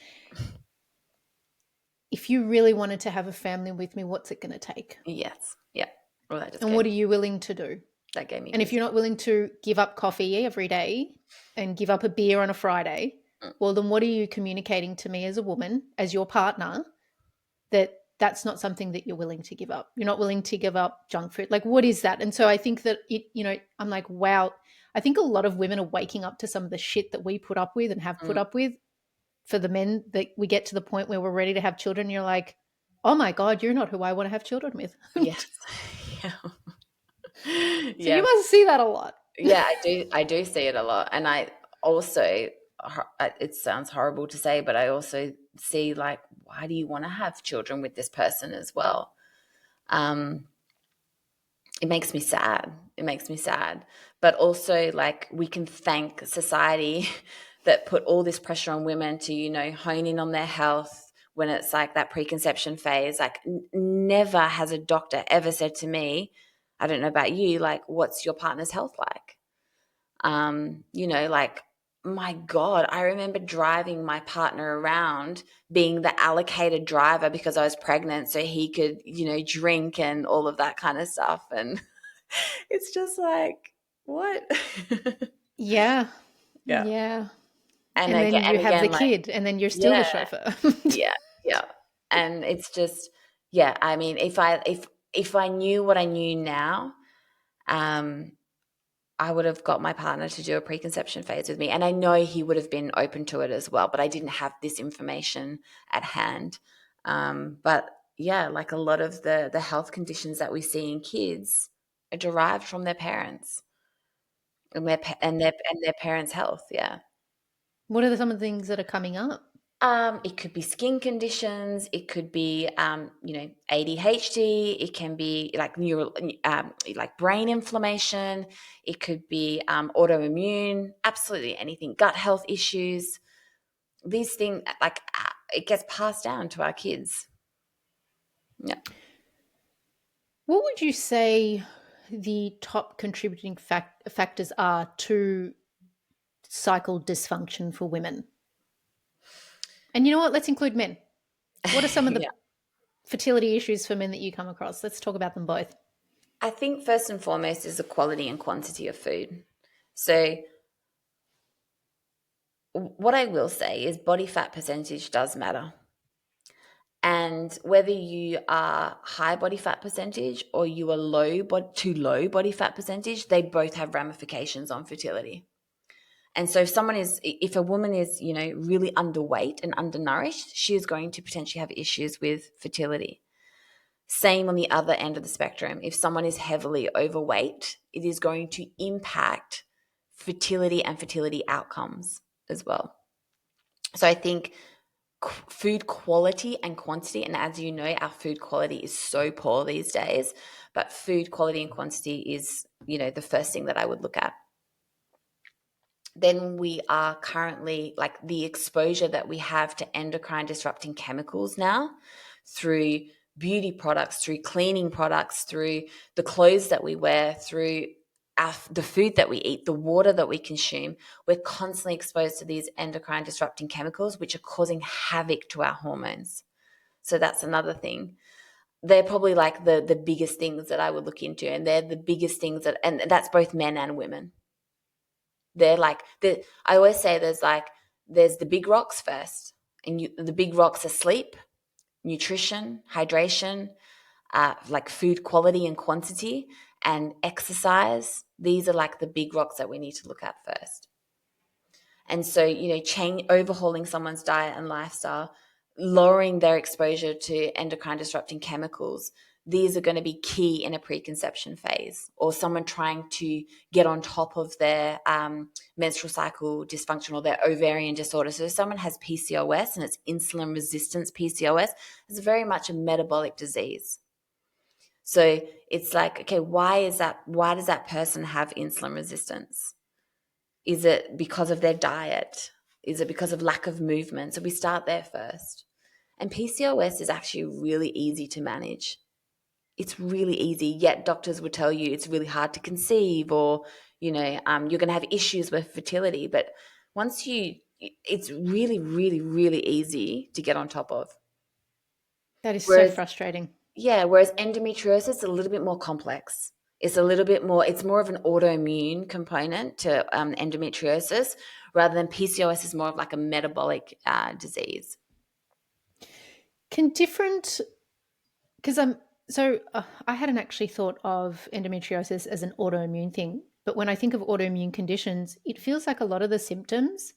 If you really wanted to have a family with me, what's it going to take? Yes. Yeah. Well, And what are you willing to do? that gave me And if goose. you're not willing to give up coffee every day and give up a beer on a Friday, Mm. well, then what are you communicating to me as a woman, as your partner, that that's not something that you're willing to give up? You're not willing to give up junk food. Like, what is that? And so I think that I'm like, wow, I think a lot of women are waking up to some of the shit that we put up with and have put Mm. up with for the men, that we get to the point where we're ready to have children. And you're like, oh my God, you're not who I want to have children with. Yes. Yeah. So you Yeah. must see that a lot. Yeah, I do see it a lot. And I also, it sounds horrible to say, but I also see, like, why do you want to have children with this person as well? Um, it makes me sad. It makes me sad. But also, like, we can thank society that put all this pressure on women to, hone in on their health when it's like that preconception phase. Like, never has a doctor ever said to me, I don't know about you, like, what's your partner's health like? Like, my God, I remember driving my partner around, being the allocated driver because I was pregnant so he could, drink and all of that kind of stuff. And it's just like, what? Yeah. Yeah. Yeah. And And again, then you have the like, kid, and then you're still the yeah, chauffeur. yeah, yeah. And it's just, yeah, I mean, if I knew what I knew now, um, I would have got my partner to do a preconception phase with me. And I know he would have been open to it as well, but I didn't have this information at hand. But yeah, like, a lot of the health conditions that we see in kids are derived from their parents and their parents' health. Yeah. What are some of the things that are coming up? It could be skin conditions. It could be, ADHD. It can be like like brain inflammation. It could be autoimmune. Absolutely anything. Gut health issues. These things, like it gets passed down to our kids. Yeah. What would you say the top contributing factors are to cycle dysfunction for women? And you know what? Let's include men. What are some of the Yeah. fertility issues for men that you come across? Let's talk about them both. I think first and foremost is the quality and quantity of food. So what I will say is body fat percentage does matter. And whether you are high body fat percentage or you are too low body fat percentage, they both have ramifications on fertility. And so if a woman is, really underweight and undernourished, she is going to potentially have issues with fertility. Same on the other end of the spectrum. If someone is heavily overweight, it is going to impact fertility and fertility outcomes as well. So I think food quality and quantity, and as you know, our food quality is so poor these days, but food quality and quantity is, the first thing that I would look at. Then we are currently, like, the exposure that we have to endocrine disrupting chemicals now through beauty products, through cleaning products, through the clothes that we wear, through the food that we eat, the water that we consume. We're constantly exposed to these endocrine disrupting chemicals, which are causing havoc to our hormones. So that's another thing. They're probably like the biggest things that I would look into, and they're the biggest things and that's both men and women. They're like I always say there's the big rocks first, and the big rocks are sleep, nutrition, hydration, like food quality and quantity, and exercise. These are like the big rocks that we need to look at first. And so, overhauling someone's diet and lifestyle, lowering their exposure to endocrine disrupting chemicals, these are going to be key in a preconception phase, or someone trying to get on top of their menstrual cycle dysfunction or their ovarian disorder. So if someone has PCOS and it's insulin resistance PCOS, it's very much a metabolic disease. So it's like, okay, why does that person have insulin resistance? Is it because of their diet? Is it because of lack of movement? So we start there first. And PCOS is actually really easy to manage. It's really easy, yet doctors would tell you it's really hard to conceive, or, you're going to have issues with fertility. But it's really, really, really easy to get on top of. That is so Whereas, frustrating. whereas endometriosis is a little bit more complex. It's more of an autoimmune component to endometriosis, rather than PCOS is more of like a metabolic disease. Can different, because I hadn't actually thought of endometriosis as an autoimmune thing, but when I think of autoimmune conditions, it feels like a lot of the symptoms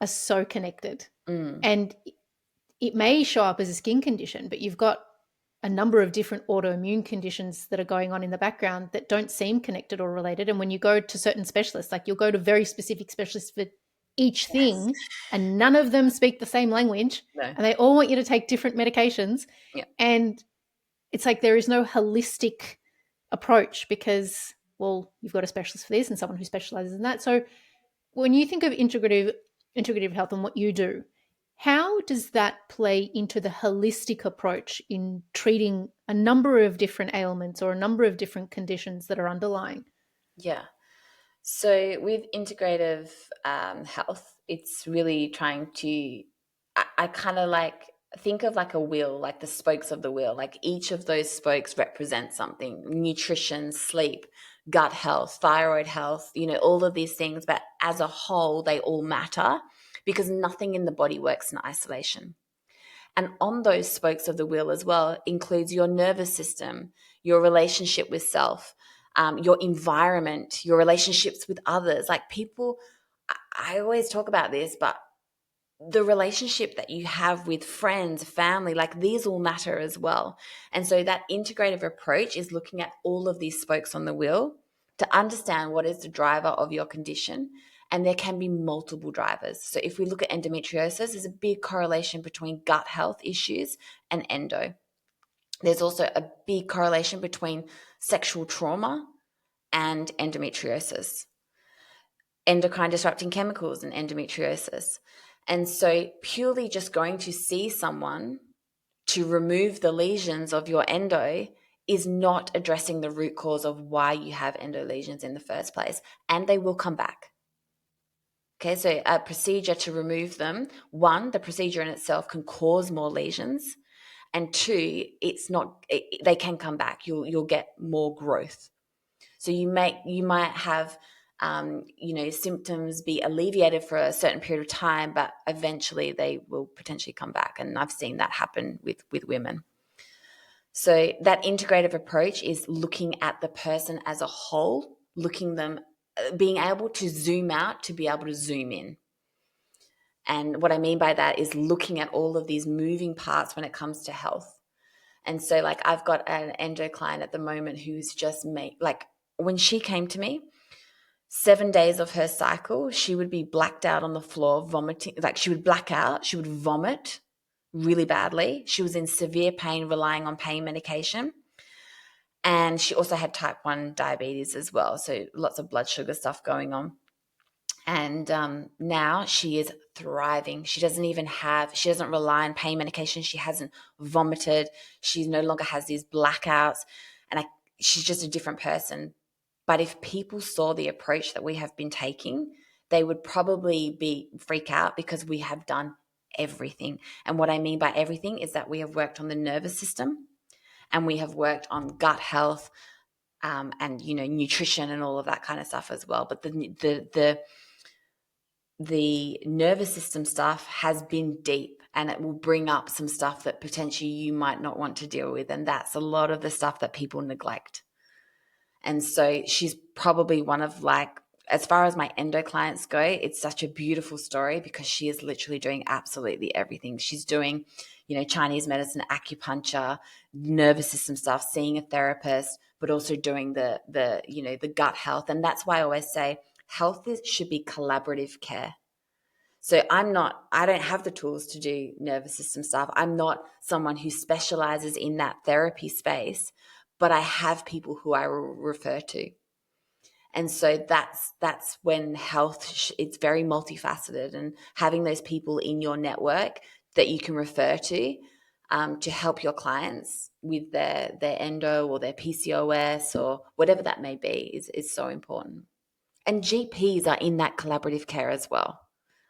are so connected. And it may show up as a skin condition, but you've got a number of different autoimmune conditions that are going on in the background that don't seem connected or related. And when you go to certain specialists, like you'll go to very specific specialists for each Yes. thing, and none of them speak the same language, No. and they all want you to take different medications. Yeah. And it's like there is no holistic approach because, well, you've got a specialist for this and someone who specializes in that. So when you think of integrative health and what you do, how does that play into the holistic approach in treating a number of different ailments or a number of different conditions that are underlying? Yeah. So with integrative health, it's really trying to, I kind of like think of like a wheel, like the spokes of the wheel. Like each of those spokes represent something: nutrition, sleep, gut health, thyroid health, all of these things. But as a whole, they all matter because nothing in the body works in isolation. And on those spokes of the wheel as well includes your nervous system, your relationship with self, your environment, your relationships with others. Like people, I always talk about this, but the relationship that you have with friends, family, like these all matter as well. And so that integrative approach is looking at all of these spokes on the wheel to understand what is the driver of your condition And there can be multiple drivers. So if we look at endometriosis, there's a big correlation between gut health issues and endo. There's also a big correlation between sexual trauma and endometriosis, endocrine disrupting chemicals and endometriosis. And so purely just going to see someone to remove the lesions of your endo is not addressing the root cause of why you have endo lesions in the first place, and they will come back. Okay, so a procedure to remove them, one, the procedure in itself can cause more lesions, and two, they can come back. You'll get more growth. So you might have symptoms be alleviated for a certain period of time, but eventually they will potentially come back. And I've seen that happen with women. So that integrative approach is looking at the person as a whole, being able to zoom out to be able to zoom in. And what I mean by that is looking at all of these moving parts when it comes to health. And so like I've got an endo client at the moment who's just when she came to me, 7 days of her cycle, she would be blacked out on the floor, vomiting. Like she would black out, she would vomit really badly. She was in severe pain, relying on pain medication. And she also had type 1 diabetes as well. So lots of blood sugar stuff going on. And now she is thriving. She doesn't rely on pain medication. She hasn't vomited. She no longer has these blackouts. And she's just a different person. But if people saw the approach that we have been taking, they would probably freak out because we have done everything. And what I mean by everything is that we have worked on the nervous system and we have worked on gut health and, nutrition and all of that kind of stuff as well. But the nervous system stuff has been deep, and it will bring up some stuff that potentially you might not want to deal with. And that's a lot of the stuff that people neglect. And so she's probably one of as far as my endo clients go, it's such a beautiful story because she is literally doing absolutely everything. She's doing, Chinese medicine, acupuncture, nervous system stuff, seeing a therapist, but also doing the gut health. And that's why I always say health should be collaborative care. So I don't have the tools to do nervous system stuff. I'm not someone who specializes in that therapy space, but I have people who I refer to. And so that's when health, it's very multifaceted, and having those people in your network that you can refer to help your clients with their endo or their PCOS or whatever that may be is so important. And GPs are in that collaborative care as well.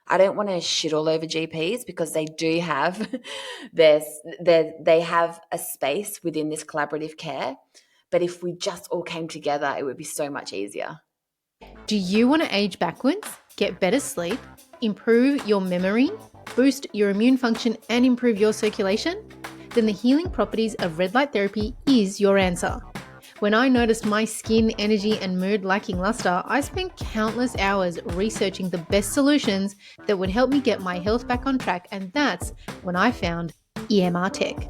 I don't want to shit all over GPs because they do have they have a space within this collaborative care. But if we just all came together, it would be so much easier. Do you want to age backwards, get better sleep, improve your memory, boost your immune function, and improve your circulation? Then the healing properties of red light therapy is your answer. When I noticed my skin, energy, and mood lacking luster, I spent countless hours researching the best solutions that would help me get my health back on track, and that's when I found EMR Tech.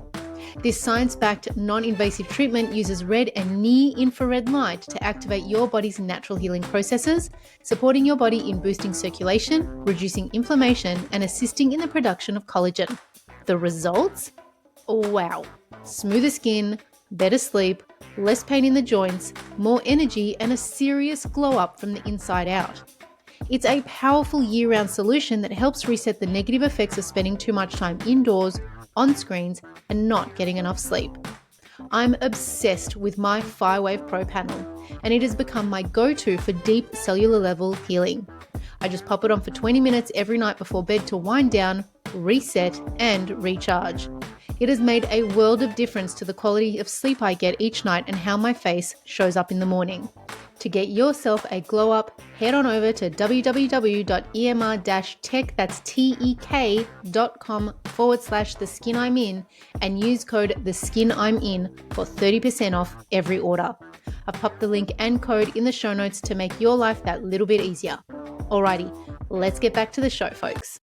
This science-backed, non-invasive treatment uses red and near-infrared light to activate your body's natural healing processes, supporting your body in boosting circulation, reducing inflammation, and assisting in the production of collagen. The results? Wow! Smoother skin, better sleep, less pain in the joints, more energy, and a serious glow up from the inside out. It's a powerful year-round solution that helps reset the negative effects of spending too much time indoors, on screens, and not getting enough sleep. I'm obsessed with my FireWave Pro panel, and it has become my go-to for deep cellular level healing. I just pop it on for 20 minutes every night before bed to wind down, reset, and recharge. It has made a world of difference to the quality of sleep I get each night and how my face shows up in the morning. To get yourself a glow up, head on over to www.emr-tech, that's tek.com/theskinI'min and use code theskinI'min for 30% off every order. I've popped the link and code in the show notes to make your life that little bit easier. Alrighty, let's get back to the show, folks.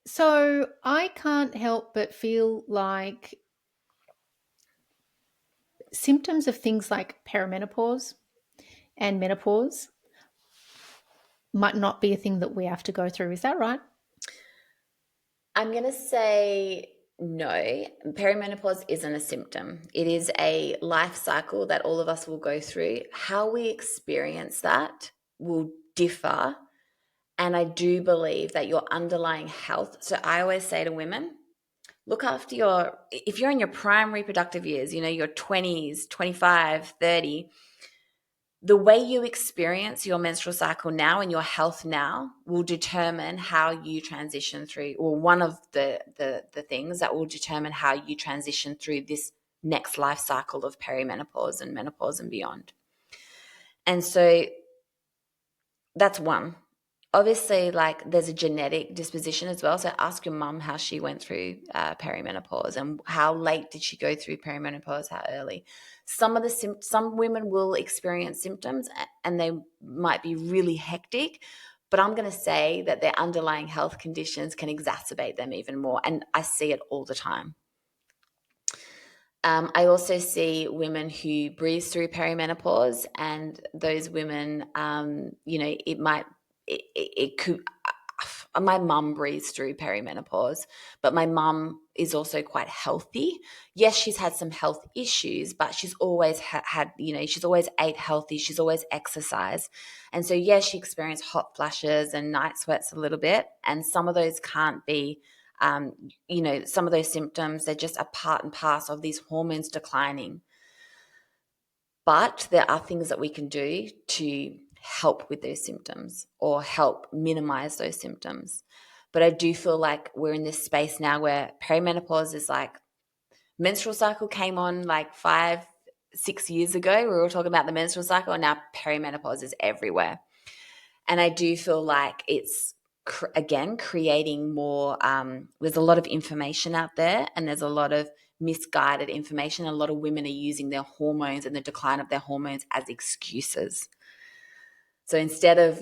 So I can't help but feel like symptoms of things like perimenopause and menopause might not be a thing that we have to go through. Is that right? I'm going to say no. Perimenopause isn't a symptom. It is a life cycle that all of us will go through. How we experience that will differ. And I do believe that your underlying health. So I always say to women, look after if you're in your prime reproductive years, your 20s, 25, 30, the way you experience your menstrual cycle now and your health now will determine how you transition through, or one of the things that will determine how you transition through this next life cycle of perimenopause and menopause and beyond. And so that's one. Obviously, like, there's a genetic disposition as well. So ask your mum how she went through perimenopause, and how late did she go through perimenopause, how early. Some women will experience symptoms and they might be really hectic, but I'm going to say that their underlying health conditions can exacerbate them even more. And I see it all the time. I also see women who breeze through perimenopause, and those women, it could. My mum breathes through perimenopause, but my mum is also quite healthy. Yes, she's had some health issues, but she's always had, she's always ate healthy. She's always exercised. And so, yes, she experienced hot flashes and night sweats a little bit. And some of those can't be, some of those symptoms, they're just a part and parcel of these hormones declining. But there are things that we can do to help with those symptoms or help minimize those symptoms. But I do feel like we're in this space now where perimenopause is like, menstrual cycle came on like 5-6 years ago. We were talking about the menstrual cycle, and now perimenopause is everywhere. And I do feel like it's, again, creating more, there's a lot of information out there, and there's a lot of misguided information. A lot of women are using their hormones and the decline of their hormones as excuses. So instead of,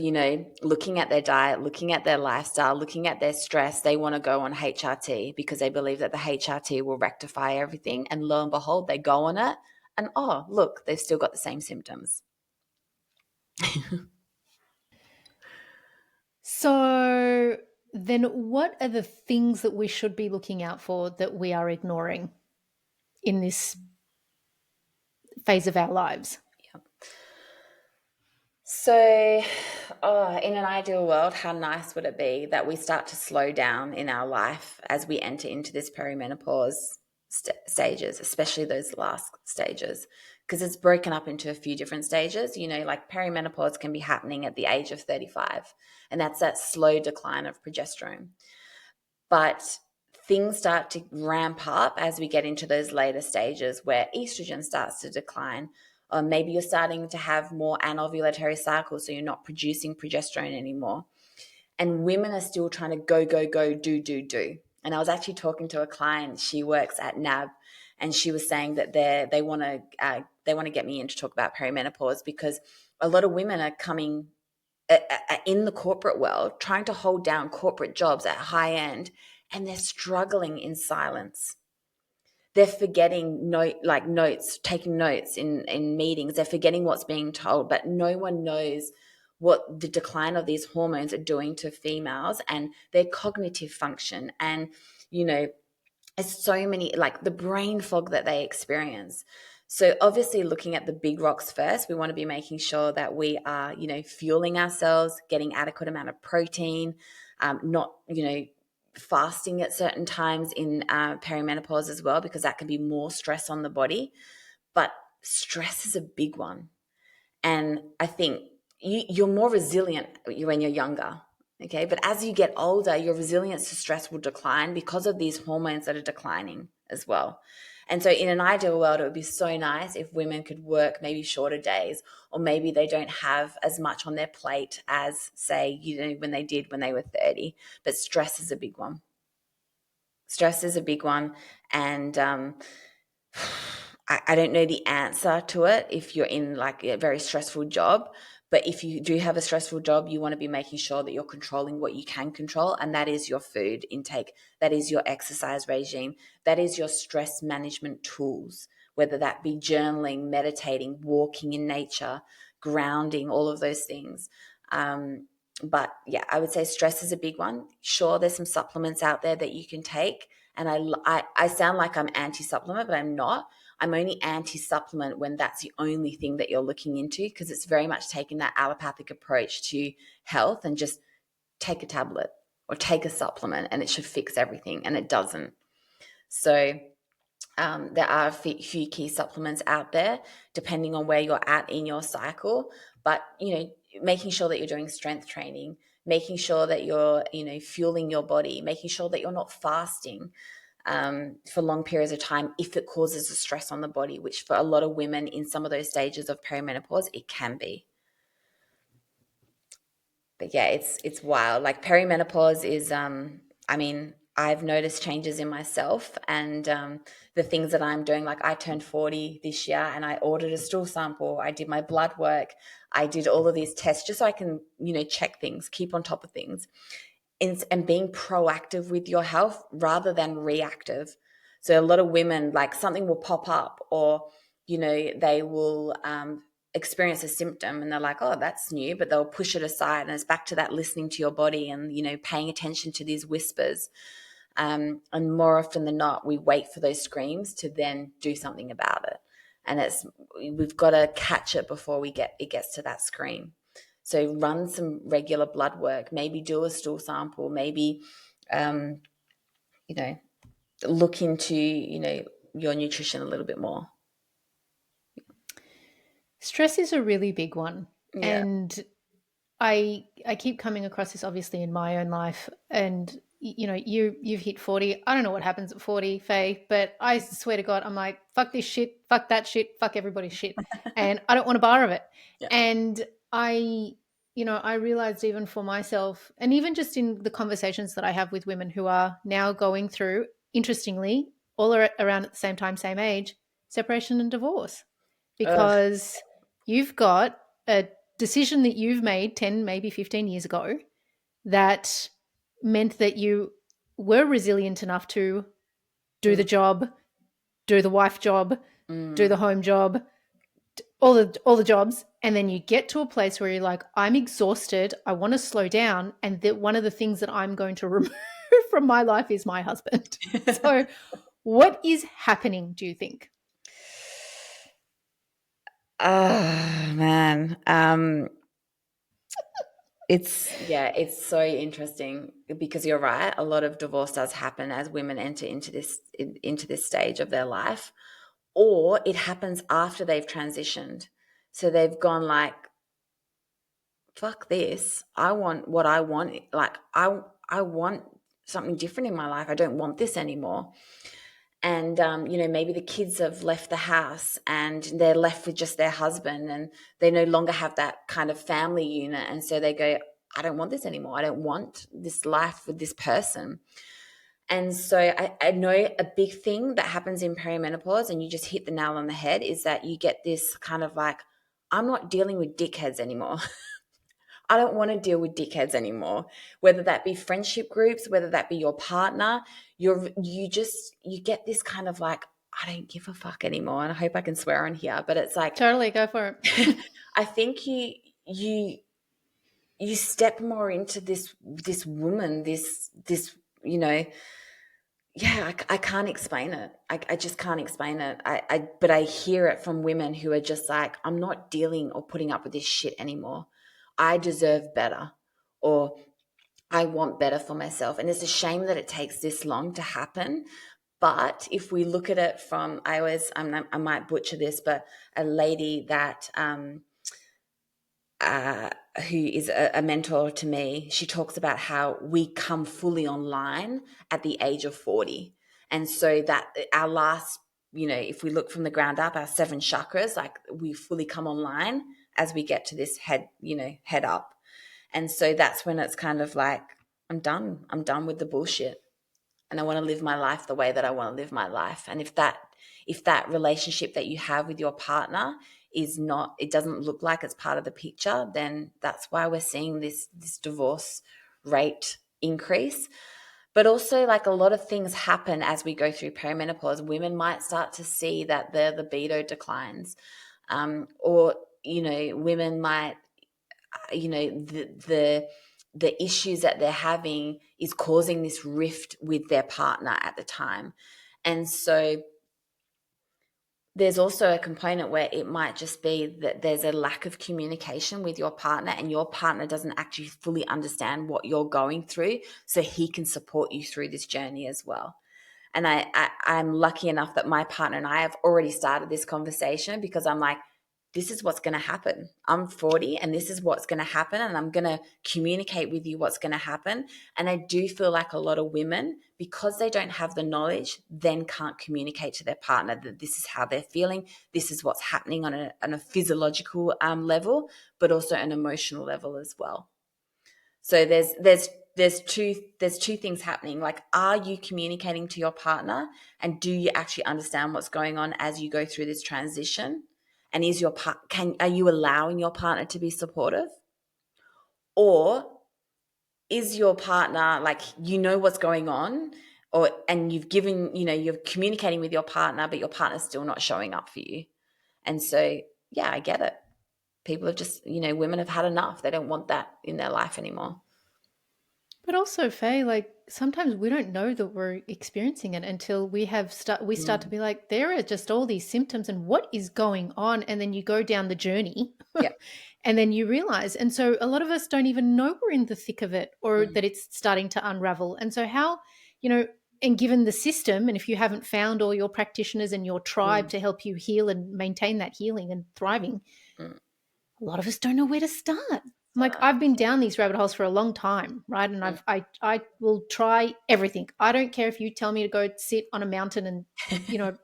looking at their diet, looking at their lifestyle, looking at their stress, they want to go on HRT because they believe that the HRT will rectify everything. And lo and behold, they go on it and, oh, look, they've still got the same symptoms. So then what are the things that we should be looking out for that we are ignoring in this phase of our lives? Yep. So, in an ideal world, how nice would it be that we start to slow down in our life as we enter into this perimenopause stages, especially those last stages, because it's broken up into a few different stages. Like perimenopause can be happening at the age of 35, and that's that slow decline of progesterone. But things start to ramp up as we get into those later stages where estrogen starts to decline, or maybe you're starting to have more anovulatory cycles, so you're not producing progesterone anymore. And women are still trying to go, go, go, do. And I was actually talking to a client. She works at NAB, and she was saying that they want to get me in to talk about perimenopause because a lot of women are coming in the corporate world, trying to hold down corporate jobs at high end, and they're struggling in silence. They're forgetting notes, taking notes in meetings. They're forgetting what's being told, but no one knows what the decline of these hormones are doing to females and their cognitive function. And, it's so many, like the brain fog that they experience. So obviously looking at the big rocks first, we want to be making sure that we are, fueling ourselves, getting adequate amount of protein, not, fasting at certain times in perimenopause as well, because that can be more stress on the body. But stress is a big one. And I think you're more resilient when you're younger. Okay. But as you get older, your resilience to stress will decline because of these hormones that are declining as well. And so in an ideal world, it would be so nice if women could work maybe shorter days, or maybe they don't have as much on their plate as, say, when they did when they were 30. But stress is a big one. Stress is a big one. And I don't know the answer to it if you're in like a very stressful job. But if you do have a stressful job, you want to be making sure that you're controlling what you can control. And that is your food intake. That is your exercise regime. That is your stress management tools, whether that be journaling, meditating, walking in nature, grounding, all of those things. But yeah, I would say stress is a big one. Sure, there's some supplements out there that you can take. And I sound like I'm anti-supplement, but I'm not. I'm only anti-supplement when that's the only thing that you're looking into, because it's very much taking that allopathic approach to health and just take a tablet or take a supplement and it should fix everything, and it doesn't. So there are a few key supplements out there, depending on where you're at in your cycle. But, making sure that you're doing strength training, making sure that you're, fueling your body, making sure that you're not fasting for long periods of time if it causes a stress on the body, which for a lot of women in some of those stages of perimenopause, it can be. But yeah, it's wild. Like perimenopause is, I've noticed changes in myself and the things that I'm doing. Like I turned 40 this year and I ordered a stool sample. I did my blood work. I did all of these tests just so I can, check things, keep on top of things, and being proactive with your health rather than reactive. So a lot of women, like something will pop up, or they will experience a symptom and they're like, oh, that's new, but they'll push it aside, and it's back to that listening to your body and paying attention to these whispers. And more often than not, we wait for those screams to then do something about it, and we've got to catch it before it gets to that scream. So run some regular blood work, maybe do a stool sample, maybe, look into, your nutrition a little bit more. Stress is a really big one. Yeah. And I keep coming across this obviously in my own life. And you've hit 40. I don't know what happens at 40, Faye, but I swear to God, I'm like, fuck this shit, fuck that shit, fuck everybody's shit. And I don't want a bar of it. Yeah. And I realized even for myself, and even just in the conversations that I have with women who are now going through, interestingly, all around at the same time, same age, separation and divorce. Ugh. Because you've got a decision that you've made 10, maybe 15 years ago that meant that you were resilient enough to do the job, do the wife job, do the home job, all the jobs, and then you get to a place where you're like, I'm exhausted, I want to slow down, and that one of the things that I'm going to remove from my life is my husband. So what is happening, do you think? Oh man. It's so interesting because you're right. A lot of divorce does happen as women enter into this stage of their life, or it happens after they've transitioned. So they've gone like, fuck this. I want what I want. Like I want something different in my life. I don't want this anymore. And maybe the kids have left the house and they're left with just their husband, and they no longer have that kind of family unit, and so they go, I don't want this anymore. I don't want this life with this person. And so I know a big thing that happens in perimenopause, and you just hit the nail on the head, is that you get this kind of like, I'm not dealing with dickheads anymore. I don't want to deal with dickheads anymore, whether that be friendship groups, whether that be your partner. You get this kind of like, I don't give a fuck anymore. And I hope I can swear on here, but it's like, Totally, go for it. I think you step more into this woman, this yeah, I can't explain it. I just can't explain it. But I hear it from women who are just like, I'm not dealing or putting up with this shit anymore. I deserve better, or I want better for myself. And it's a shame that it takes this long to happen. But if we look at it from, I might butcher this, but a lady that who is a mentor to me, she talks about how we come fully online at the age of 40. And so that our last, if we look from the ground up, our 7 chakras, like we fully come online as we get to this head up. And so that's when it's kind of like, I'm done. I'm done with the bullshit. And I want to live my life the way that I want to live my life. And if that relationship that you have with your partner it doesn't look like it's part of the picture, then that's why we're seeing this divorce rate increase. But also, like, a lot of things happen as we go through perimenopause. Women might start to see that their libido declines, or women might the issues that they're having is causing this rift with their partner at the time. And so there's also a component where it might just be that there's a lack of communication with your partner, and your partner doesn't actually fully understand what you're going through, so he can support you through this journey as well. And I'm lucky enough that my partner and I have already started this conversation, because I'm like, this is what's going to happen. I'm 40 and this is what's going to happen, and I'm going to communicate with you what's going to happen. And I do feel like a lot of women, because they don't have the knowledge, then can't communicate to their partner that this is how they're feeling, this is what's happening on a physiological level, but also an emotional level as well. So there's two things happening. Like, are you communicating to your partner, and do you actually understand what's going on as you go through this transition? And is are you allowing your partner to be supportive? Or is your partner, like, what's going on, and you're communicating with your partner, but your partner's still not showing up for you? And so, yeah, I get it. People have just, women have had enough. They don't want that in their life anymore. But also, Faye, like sometimes we don't know that we're experiencing it until we start to be like, there are just all these symptoms and what is going on? And then you go down the journey Yeah. and then you realize. And so a lot of us don't even know we're in the thick of it, or Mm. that it's starting to unravel. And so how, and given the system, and if you haven't found all your practitioners and your tribe Mm. to help you heal and maintain that healing and thriving, Mm. a lot of us don't know where to start. I'm like, Uh, I've been down these rabbit holes for a long time, right? And mm. I will try everything. I don't care if you tell me to go sit on a mountain and, you know,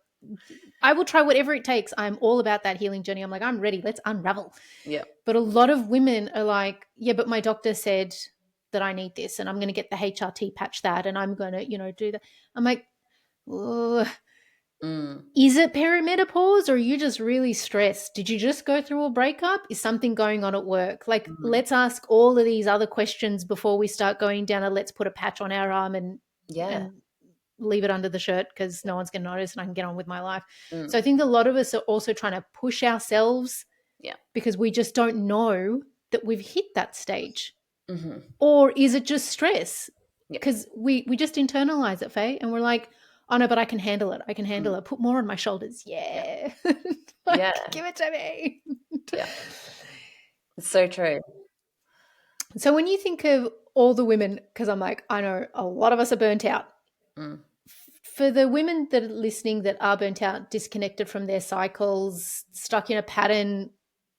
I will try whatever it takes. I'm all about that healing journey. I'm like, I'm ready. Let's unravel. Yeah. But a lot of women are like, yeah, but my doctor said that I need this, and I'm going to get the HRT patch that, and I'm going to, do that. I'm like, ugh. Mm. Is it perimenopause, or are you just really stressed? Did you just go through a breakup? Is something going on at work? Like, Mhm. let's ask all of these other questions before we start going down a let's put a patch on our arm Yeah. and leave it under the shirt because no one's going to notice and I can get on with my life. So I Mm. think a lot of us are also trying to push ourselves Yeah. because we just don't know that we've hit that stage. Mhm. Or is it just stress? Yeah. Because we just internalize it, Faye, and we're like, oh no, but I can handle it. I can handle Mm. it. Put more on my shoulders. Yeah. Yeah. Yeah. Like, give it to me. Yeah. It's so true. So when you think of all the women, because I'm like, I know a lot of us are burnt out. Mm. For the women that are listening that are burnt out, disconnected from their cycles, stuck in a pattern,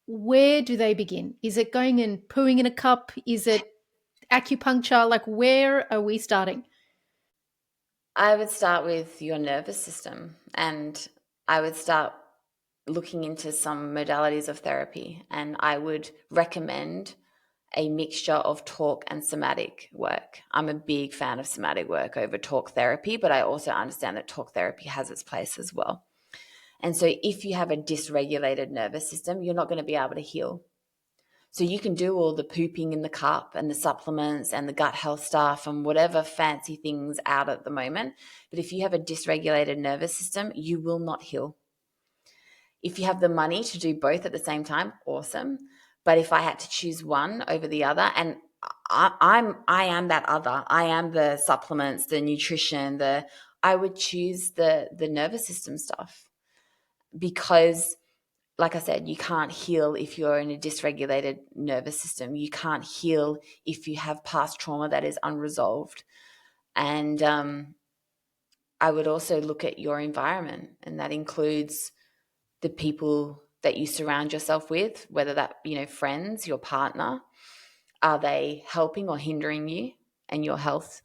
where do they begin? Is it going and pooing in a cup? Is it acupuncture? Like, where are we starting? I would start with your nervous system, and I would start looking into some modalities of therapy, and I would recommend a mixture of talk and somatic work. I'm a big fan of somatic work over talk therapy, but I also understand that talk therapy has its place as well. And so if you have a dysregulated nervous system, you're not going to be able to heal. So you can do all the pooping in the cup and the supplements and the gut health stuff and whatever fancy things out at the moment. But if you have a dysregulated nervous system, you will not heal. If you have the money to do both at the same time, awesome. But if I had to choose one over the other, and I am that other. I am the supplements, the nutrition, I would choose the nervous system stuff, because, like I said, you can't heal if you're in a dysregulated nervous system. You can't heal if you have past trauma that is unresolved. And I would also look at your environment, and that includes the people that you surround yourself with, whether that, friends, your partner. Are they helping or hindering you and your health?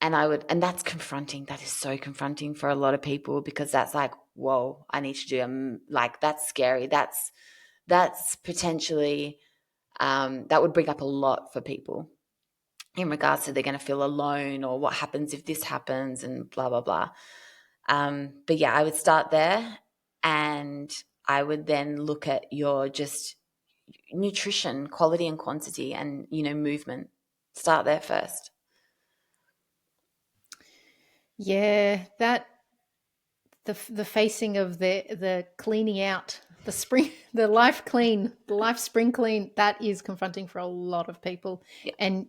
And that's confronting. That is so confronting for a lot of people, because that's like, whoa, I need to do, like, that's scary. That's potentially, that would bring up a lot for people in regards to they're going to feel alone, or what happens if this happens, and blah, blah, blah. But yeah, I would start there, and I would then look at your just nutrition, quality and quantity, and, movement. Start there first. Yeah, that the facing of the cleaning out. the life spring clean, that is confronting for a lot of people. Yeah. And,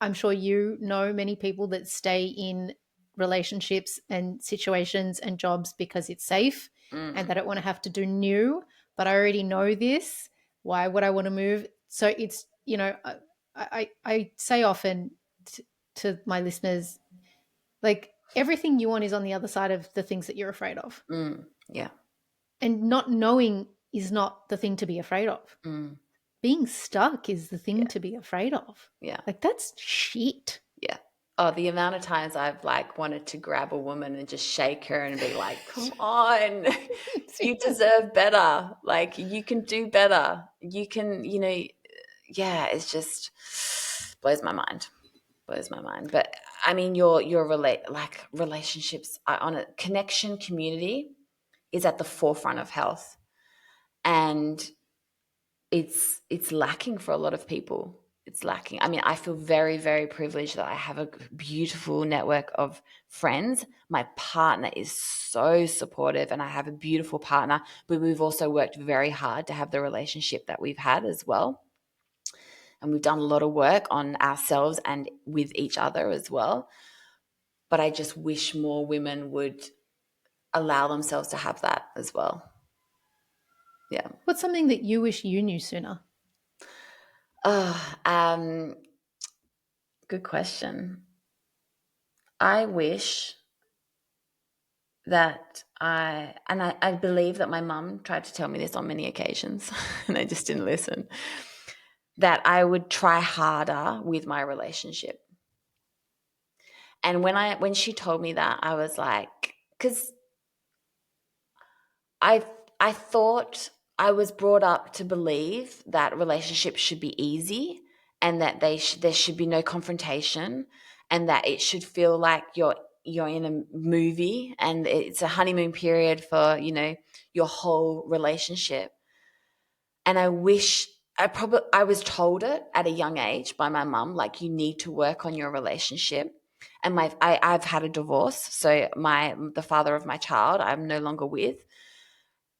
I'm sure you know many people that stay in relationships and situations and jobs because it's safe and they don't want to have to do new. But I already know this. Why would I want to move? So it's, I say often to my listeners, like, everything you want is on the other side of the things that you're afraid of. Yeah. And not knowing is not the thing to be afraid of. Being stuck is the thing Yeah. to be afraid of. Yeah. Like, that's shit. Yeah. Oh, the amount of times I've like wanted to grab a woman and just shake her and be like, come on, you deserve better. Like, you can do better. You can, yeah, it's just blows my mind. Blows my mind. But I mean, your relationships on a connection community is at the forefront of health. And it's lacking for a lot of people. It's lacking. I mean, I feel very, very privileged that I have a beautiful network of friends. My partner is so supportive and I have a beautiful partner, but we've also worked very hard to have the relationship that we've had as well. And we've done a lot of work on ourselves and with each other as well. But I just wish more women would allow themselves to have that as well. Yeah. What's something that you wish you knew sooner? Oh, good question. I wish that I believe that my mum tried to tell me this on many occasions and I just didn't listen, that I would try harder with my relationship. And when she told me that, I was like, because I I thought I was brought up to believe that relationships should be easy and that there should be no confrontation and that it should feel like you're in a movie and it's a honeymoon period for, your whole relationship. And I wish I was told it at a young age by my mum, like, you need to work on your relationship. And I've had a divorce, so the father of my child I'm no longer with.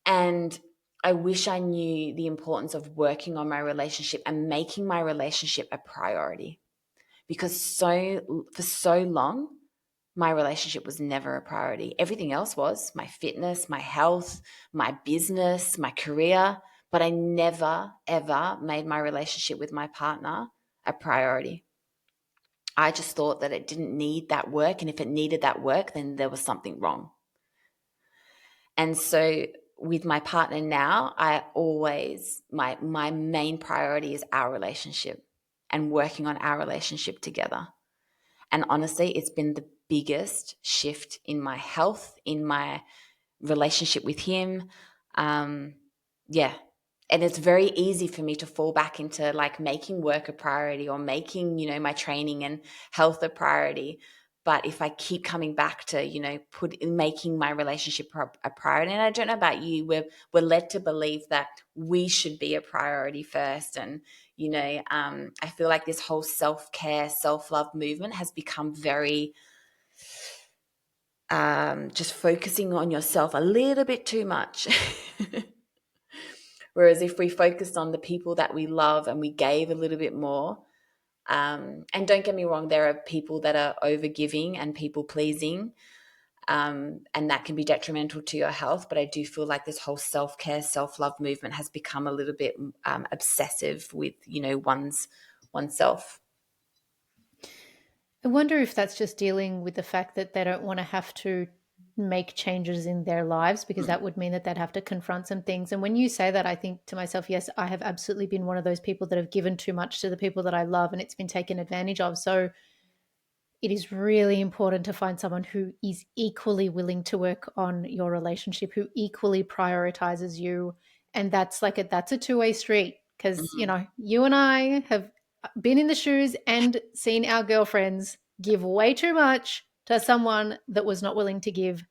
And I wish I knew the importance of working on my relationship and making my relationship a priority, because for so long, my relationship was never a priority. Everything else was: my fitness, my health, my business, my career. But I never, ever made my relationship with my partner a priority. I just thought that it didn't need that work. And if it needed that work, then there was something wrong. And so with my partner now, my main priority is our relationship and working on our relationship together. And honestly, it's been the biggest shift in my health, in my relationship with him. Yeah. And it's very easy for me to fall back into like making work a priority or making, my training and health a priority. But if I keep coming back to, making my relationship a priority, and I don't know about you, we're led to believe that we should be a priority first. And, I feel like this whole self-care, self-love movement has become very just focusing on yourself a little bit too much. Whereas if we focused on the people that we love and we gave a little bit more, and don't get me wrong, there are people that are overgiving and people pleasing, and that can be detrimental to your health. But I do feel like this whole self-care, self-love movement has become a little bit obsessive with, oneself. I wonder if that's just dealing with the fact that they don't want to have to make changes in their lives, because that would mean that they'd have to confront some things. And when you say that, I think to myself, yes, I have absolutely been one of those people that have given too much to the people that I love and it's been taken advantage of. So it is really important to find someone who is equally willing to work on your relationship, who equally prioritizes you. And that's a two-way street, because, you and I have been in the shoes and seen our girlfriends give way too much to someone that was not willing to give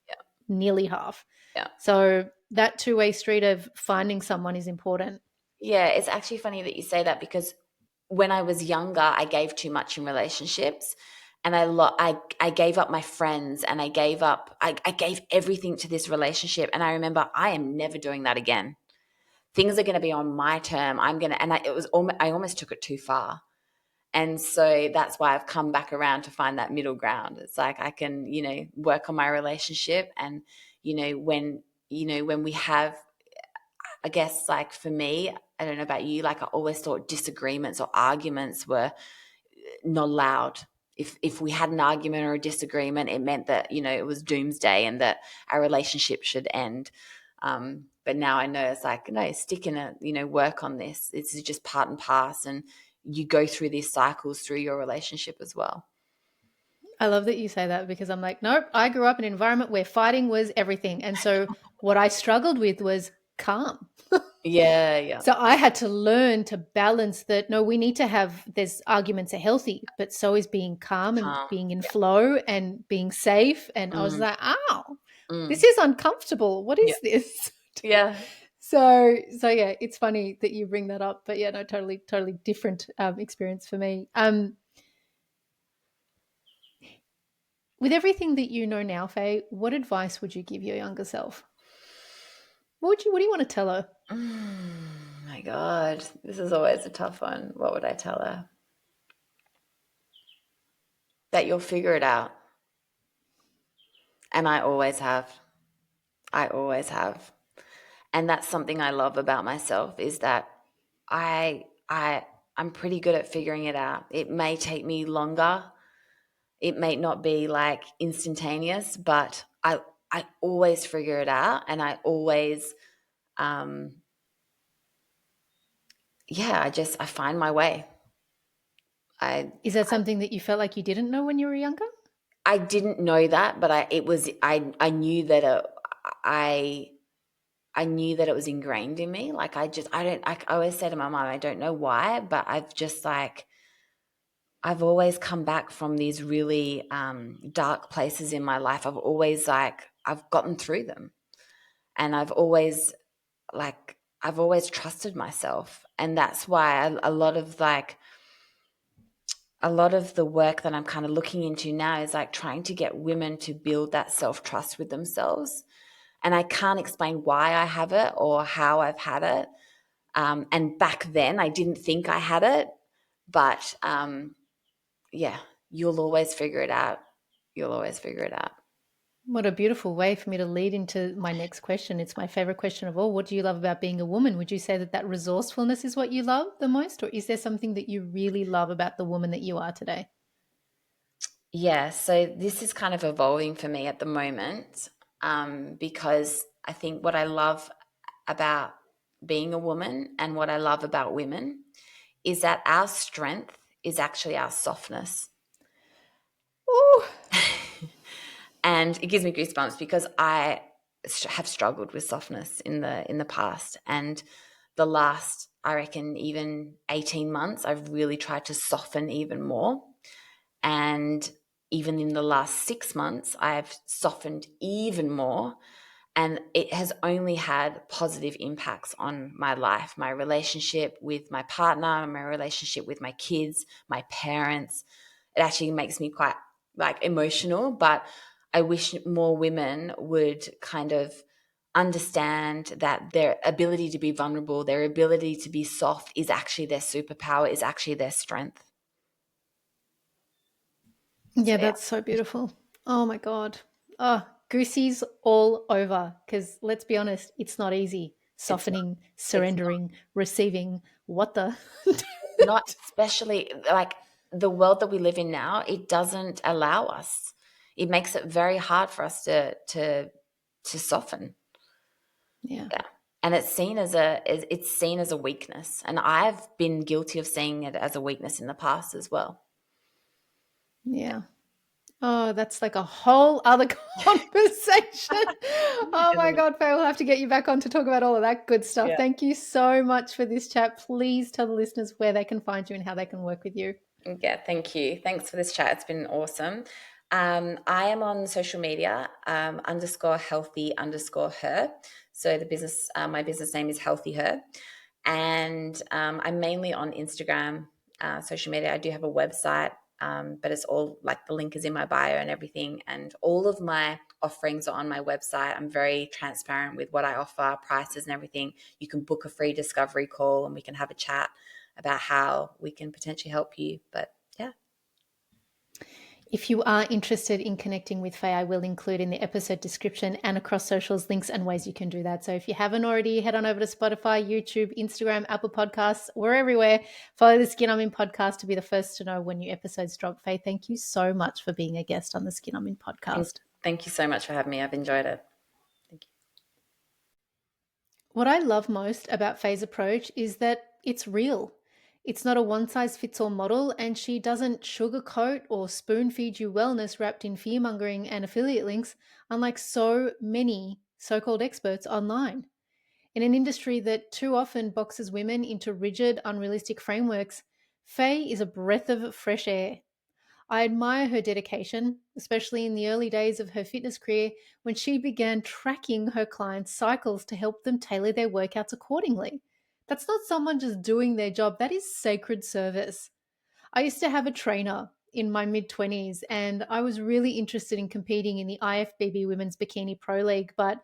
nearly half. Yeah. So that two-way street of finding someone is important. Yeah, it's actually funny that you say that, because when I was younger, I gave too much in relationships, and I gave up my friends, and I gave everything to this relationship. And I remember, I am never doing that again. things are going to be on my term. I almost took it too far. And so that's why I've come back around to find that middle ground. It's like I can, work on my relationship. And, when we have, I guess, like for me, I don't know about you, like I always thought disagreements or arguments were not allowed. If we had an argument or a disagreement, it meant that, it was doomsday and that our relationship should end. But now I know it's like, no, stick in it, work on this. It's just part and parcel. And you go through these cycles through your relationship as well. I love that you say that, because I'm like, nope, I grew up in an environment where fighting was everything. And so what I struggled with was calm. Yeah, yeah. So I had to learn to balance that. No, we need to have, there's arguments are healthy, but so is being calm and Calm. being in Yeah. flow and being safe. And I was Mm, like, ow, this mm. is uncomfortable. What Yeah. is this? Yeah. So yeah, it's funny that you bring that up, but yeah, no, totally different experience for me. With everything that you know now, Faye, what advice would you give your younger self? What do you want to tell her? My God, this is always a tough one. What would I tell her? That you'll figure it out. And I always have. I always have. And that's something I love about myself, is that I I I'm pretty good at figuring it out. It may take me longer. It may not be like instantaneous, but I always figure it out, and I always I find my way. I Is that something that you felt like you didn't know when you were younger? I didn't know that, but I knew that I I knew that it was ingrained in me. Like I always say to my mom, I don't know why, but I've always come back from these really dark places in my life. I've gotten through them, and I've always trusted myself, and that's why a lot of the work that I'm kind of looking into now is like trying to get women to build that self-trust with themselves. And I can't explain why I have it or how I've had it. And back then I didn't think I had it, but yeah, you'll always figure it out. You'll always figure it out. What a beautiful way for me to lead into my next question. It's my favorite question of all. What do you love about being a woman? Would you say that resourcefulness is what you love the most, or is there something that you really love about the woman that you are today? Yeah, so this is kind of evolving for me at the moment, because I think what I love about being a woman and what I love about women is that our strength is actually our softness. Ooh. And it gives me goosebumps because I have struggled with softness in the past, and the last, I reckon, even 18 months I've really tried to soften even more. And even in the last 6 months I've softened even more, and it has only had positive impacts on my life, my relationship with my partner, my relationship with my kids, my parents. It actually makes me quite like emotional, but I wish more women would kind of understand that their ability to be vulnerable, their ability to be soft is actually their superpower, is actually their strength. Yeah, So yeah, that's so beautiful. Oh my God. Oh, goosies all over. Because let's be honest, it's not easy. it's not, Softening, it's not, surrendering, receiving. What the? not especially like the world that we live in now, it doesn't allow us. It makes it very hard for us to soften. Yeah. Yeah. And it's seen as a weakness. And I've been guilty of seeing it as a weakness in the past as well. Yeah. Oh, that's like a whole other conversation. Oh my Isn't it? God, Faye, we'll have to get you back on to talk about all of that good stuff. Yeah. Thank you so much for this chat. Please tell the listeners where they can find you and how they can work with you. Yeah, thank you. Thanks for this chat. It's been awesome. I am on social media, underscore healthy underscore her. So my business name is HealthyHer. And I'm mainly on Instagram, social media. I do have a website, But it's all like the link is in my bio and everything. And all of my offerings are on my website. I'm very transparent with what I offer, prices and everything. You can book a free discovery call and we can have a chat about how we can potentially help you. But yeah. If you are interested in connecting with Faye, I will include in the episode description and across socials links and ways you can do that. So if you haven't already, head on over to Spotify, YouTube, Instagram, Apple Podcasts. We're everywhere. Follow the Skin I'm In podcast to be the first to know when new episodes drop. Faye, thank you so much for being a guest on the Skin I'm In podcast. Thank you so much for having me. I've enjoyed it. Thank you. What I love most about Faye's approach is that it's real. It's not a one-size-fits-all model, and she doesn't sugarcoat or spoon-feed you wellness wrapped in fear-mongering and affiliate links, unlike so many so-called experts online. In an industry that too often boxes women into rigid, unrealistic frameworks, Faye is a breath of fresh air. I admire her dedication, especially in the early days of her fitness career when she began tracking her clients' cycles to help them tailor their workouts accordingly. That's not someone just doing their job, that is sacred service. I used to have a trainer in my mid 20s, and I was really interested in competing in the IFBB Women's Bikini Pro League. But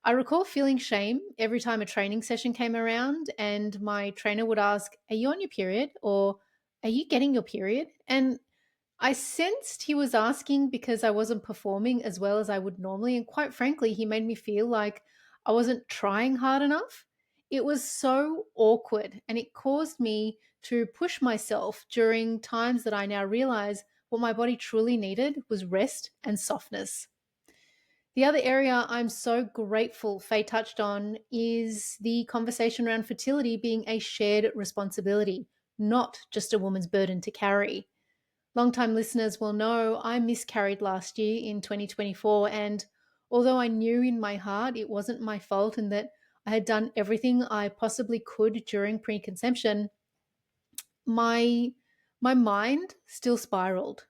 I recall feeling shame every time a training session came around, and my trainer would ask, "Are you on your period?" or "Are you getting your period?" And I sensed he was asking because I wasn't performing as well as I would normally. And quite frankly, he made me feel like I wasn't trying hard enough. It was so awkward and it caused me to push myself during times that I now realize what my body truly needed was rest and softness. The other area I'm so grateful Faye touched on is the conversation around fertility being a shared responsibility, not just a woman's burden to carry. Longtime listeners will know I miscarried last year in 2024. And although I knew in my heart it wasn't my fault and that I had done everything I possibly could during preconception, my, my mind still spiraled.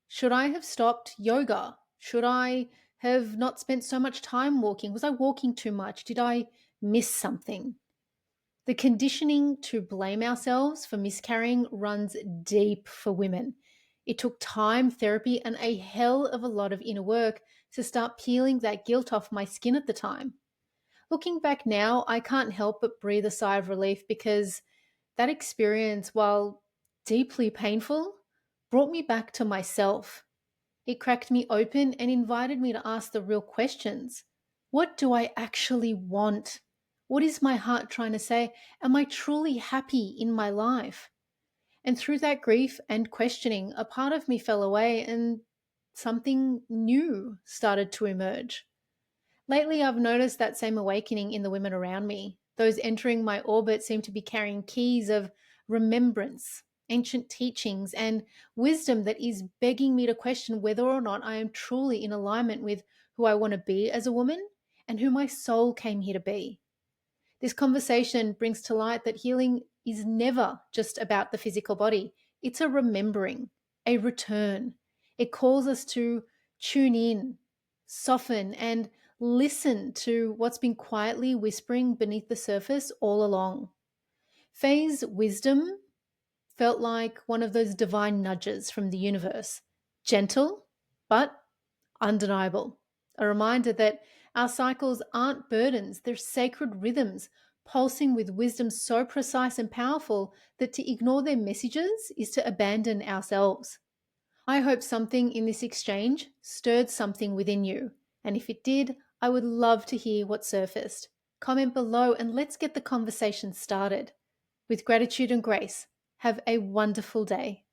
Should I have stopped yoga? Should I have not spent so much time walking? Was I walking too much? Did I miss something? The conditioning to blame ourselves for miscarrying runs deep for women. It took time, therapy, and a hell of a lot of inner work to start peeling that guilt off my skin at the time. Looking back now, I can't help but breathe a sigh of relief because that experience, while deeply painful, brought me back to myself. It cracked me open and invited me to ask the real questions. What do I actually want? What is my heart trying to say? Am I truly happy in my life? And through that grief and questioning, a part of me fell away and something new started to emerge. Lately, I've noticed that same awakening in the women around me. Those entering my orbit seem to be carrying keys of remembrance, ancient teachings, and wisdom that is begging me to question whether or not I am truly in alignment with who I want to be as a woman and who my soul came here to be. This conversation brings to light that healing is never just about the physical body. It's a remembering, a return. It calls us to tune in, soften, and listen to what's been quietly whispering beneath the surface all along. Faye's wisdom felt like one of those divine nudges from the universe, gentle but undeniable. A reminder that our cycles aren't burdens, they're sacred rhythms, pulsing with wisdom so precise and powerful that to ignore their messages is to abandon ourselves. I hope something in this exchange stirred something within you. And if it did, I would love to hear what surfaced. Comment below and let's get the conversation started. With gratitude and grace, have a wonderful day.